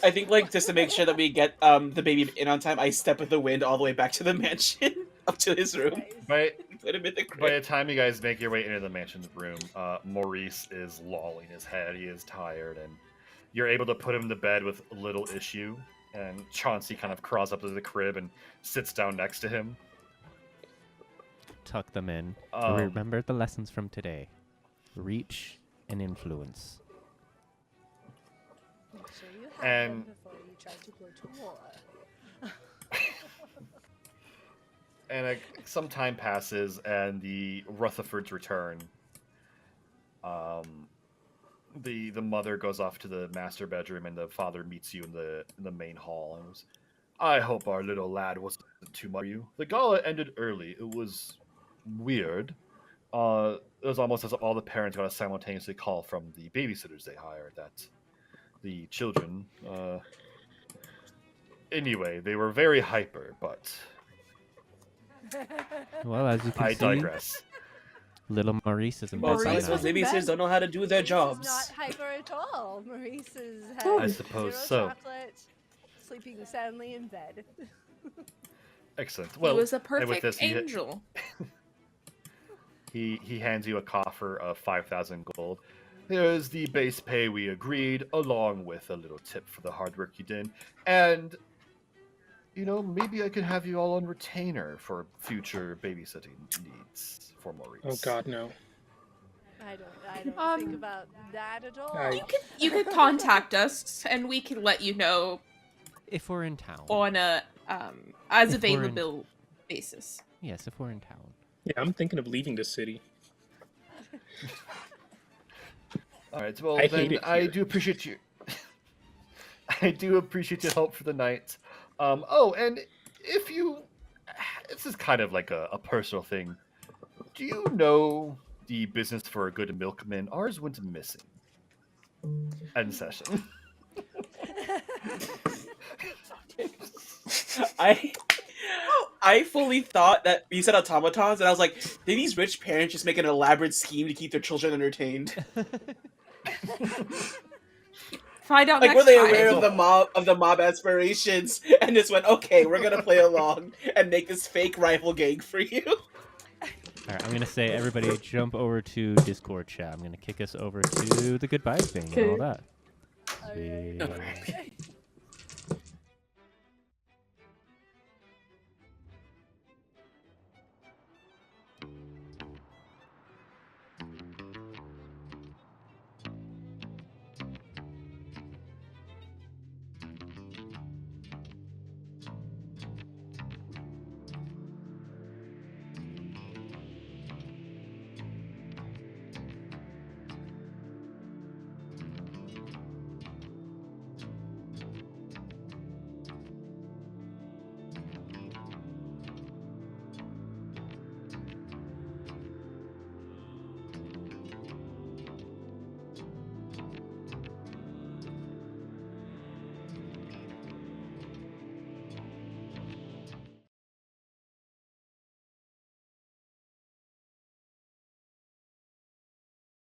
I think like just to make sure that we get the baby in on time, I step with the wind all the way back to the mansion, up to his room. By, Put him in the by crib. the time you guys make your way into the mansion's room, Maurice is lolling his head. He is tired, and you're able to put him to bed with little issue. And Chauncey kind of crawls up to the crib and sits down next to him. Tuck them in. Um, Remember the lessons from today. Reach and influence. Make sure you have And- them before you try to go to war. And some time passes, and the Rutherfords return. The mother goes off to the master bedroom, and the father meets you in the main hall. And goes, I hope our little lad wasn't too much for you. The gala ended early. It was weird. It was almost as if all the parents got a simultaneously call from the babysitters they hired that the children. Anyway, they were very hyper, but Well, as you can I see, digress. little Maurice is in Well, bed some by of those wasn't nine. babysitters bad. don't know how to do their Maurice jobs. is not hyper at all. Maurice is Oh. has I suppose zero so. chocolate, sleeping soundly in bed. Excellent. Well, he was a and with perfect this, angel. He hands you a coffer of 5,000 gold. Here's the base pay we agreed, along with a little tip for the hard work you did. And, you know, maybe I can have you all on retainer for future babysitting needs for Maurice. Oh God, no. I don't think about that at all. You could contact us, and we can let you know If we're in town. on a as If we're in- available basis. Yes, if we're in town. Yeah, I'm thinking of leaving the city. All right, well, I then hate it I here. do appreciate you. I do appreciate your help for the night. Oh, and if you... This is kind of like a personal thing. Do you know the business for a good milkman? Ours went missing. End session. I fully thought that you said automatons, and I was like, did these rich parents just make an elaborate scheme to keep their children entertained? Find out Like, next were they time. aware of the mob aspirations, and just went, okay, we're gonna play along and make this fake rival gang for you? All right, I'm gonna say everybody jump over to Discord chat. I'm gonna kick us over to the goodbye thing and all Okay. that. See-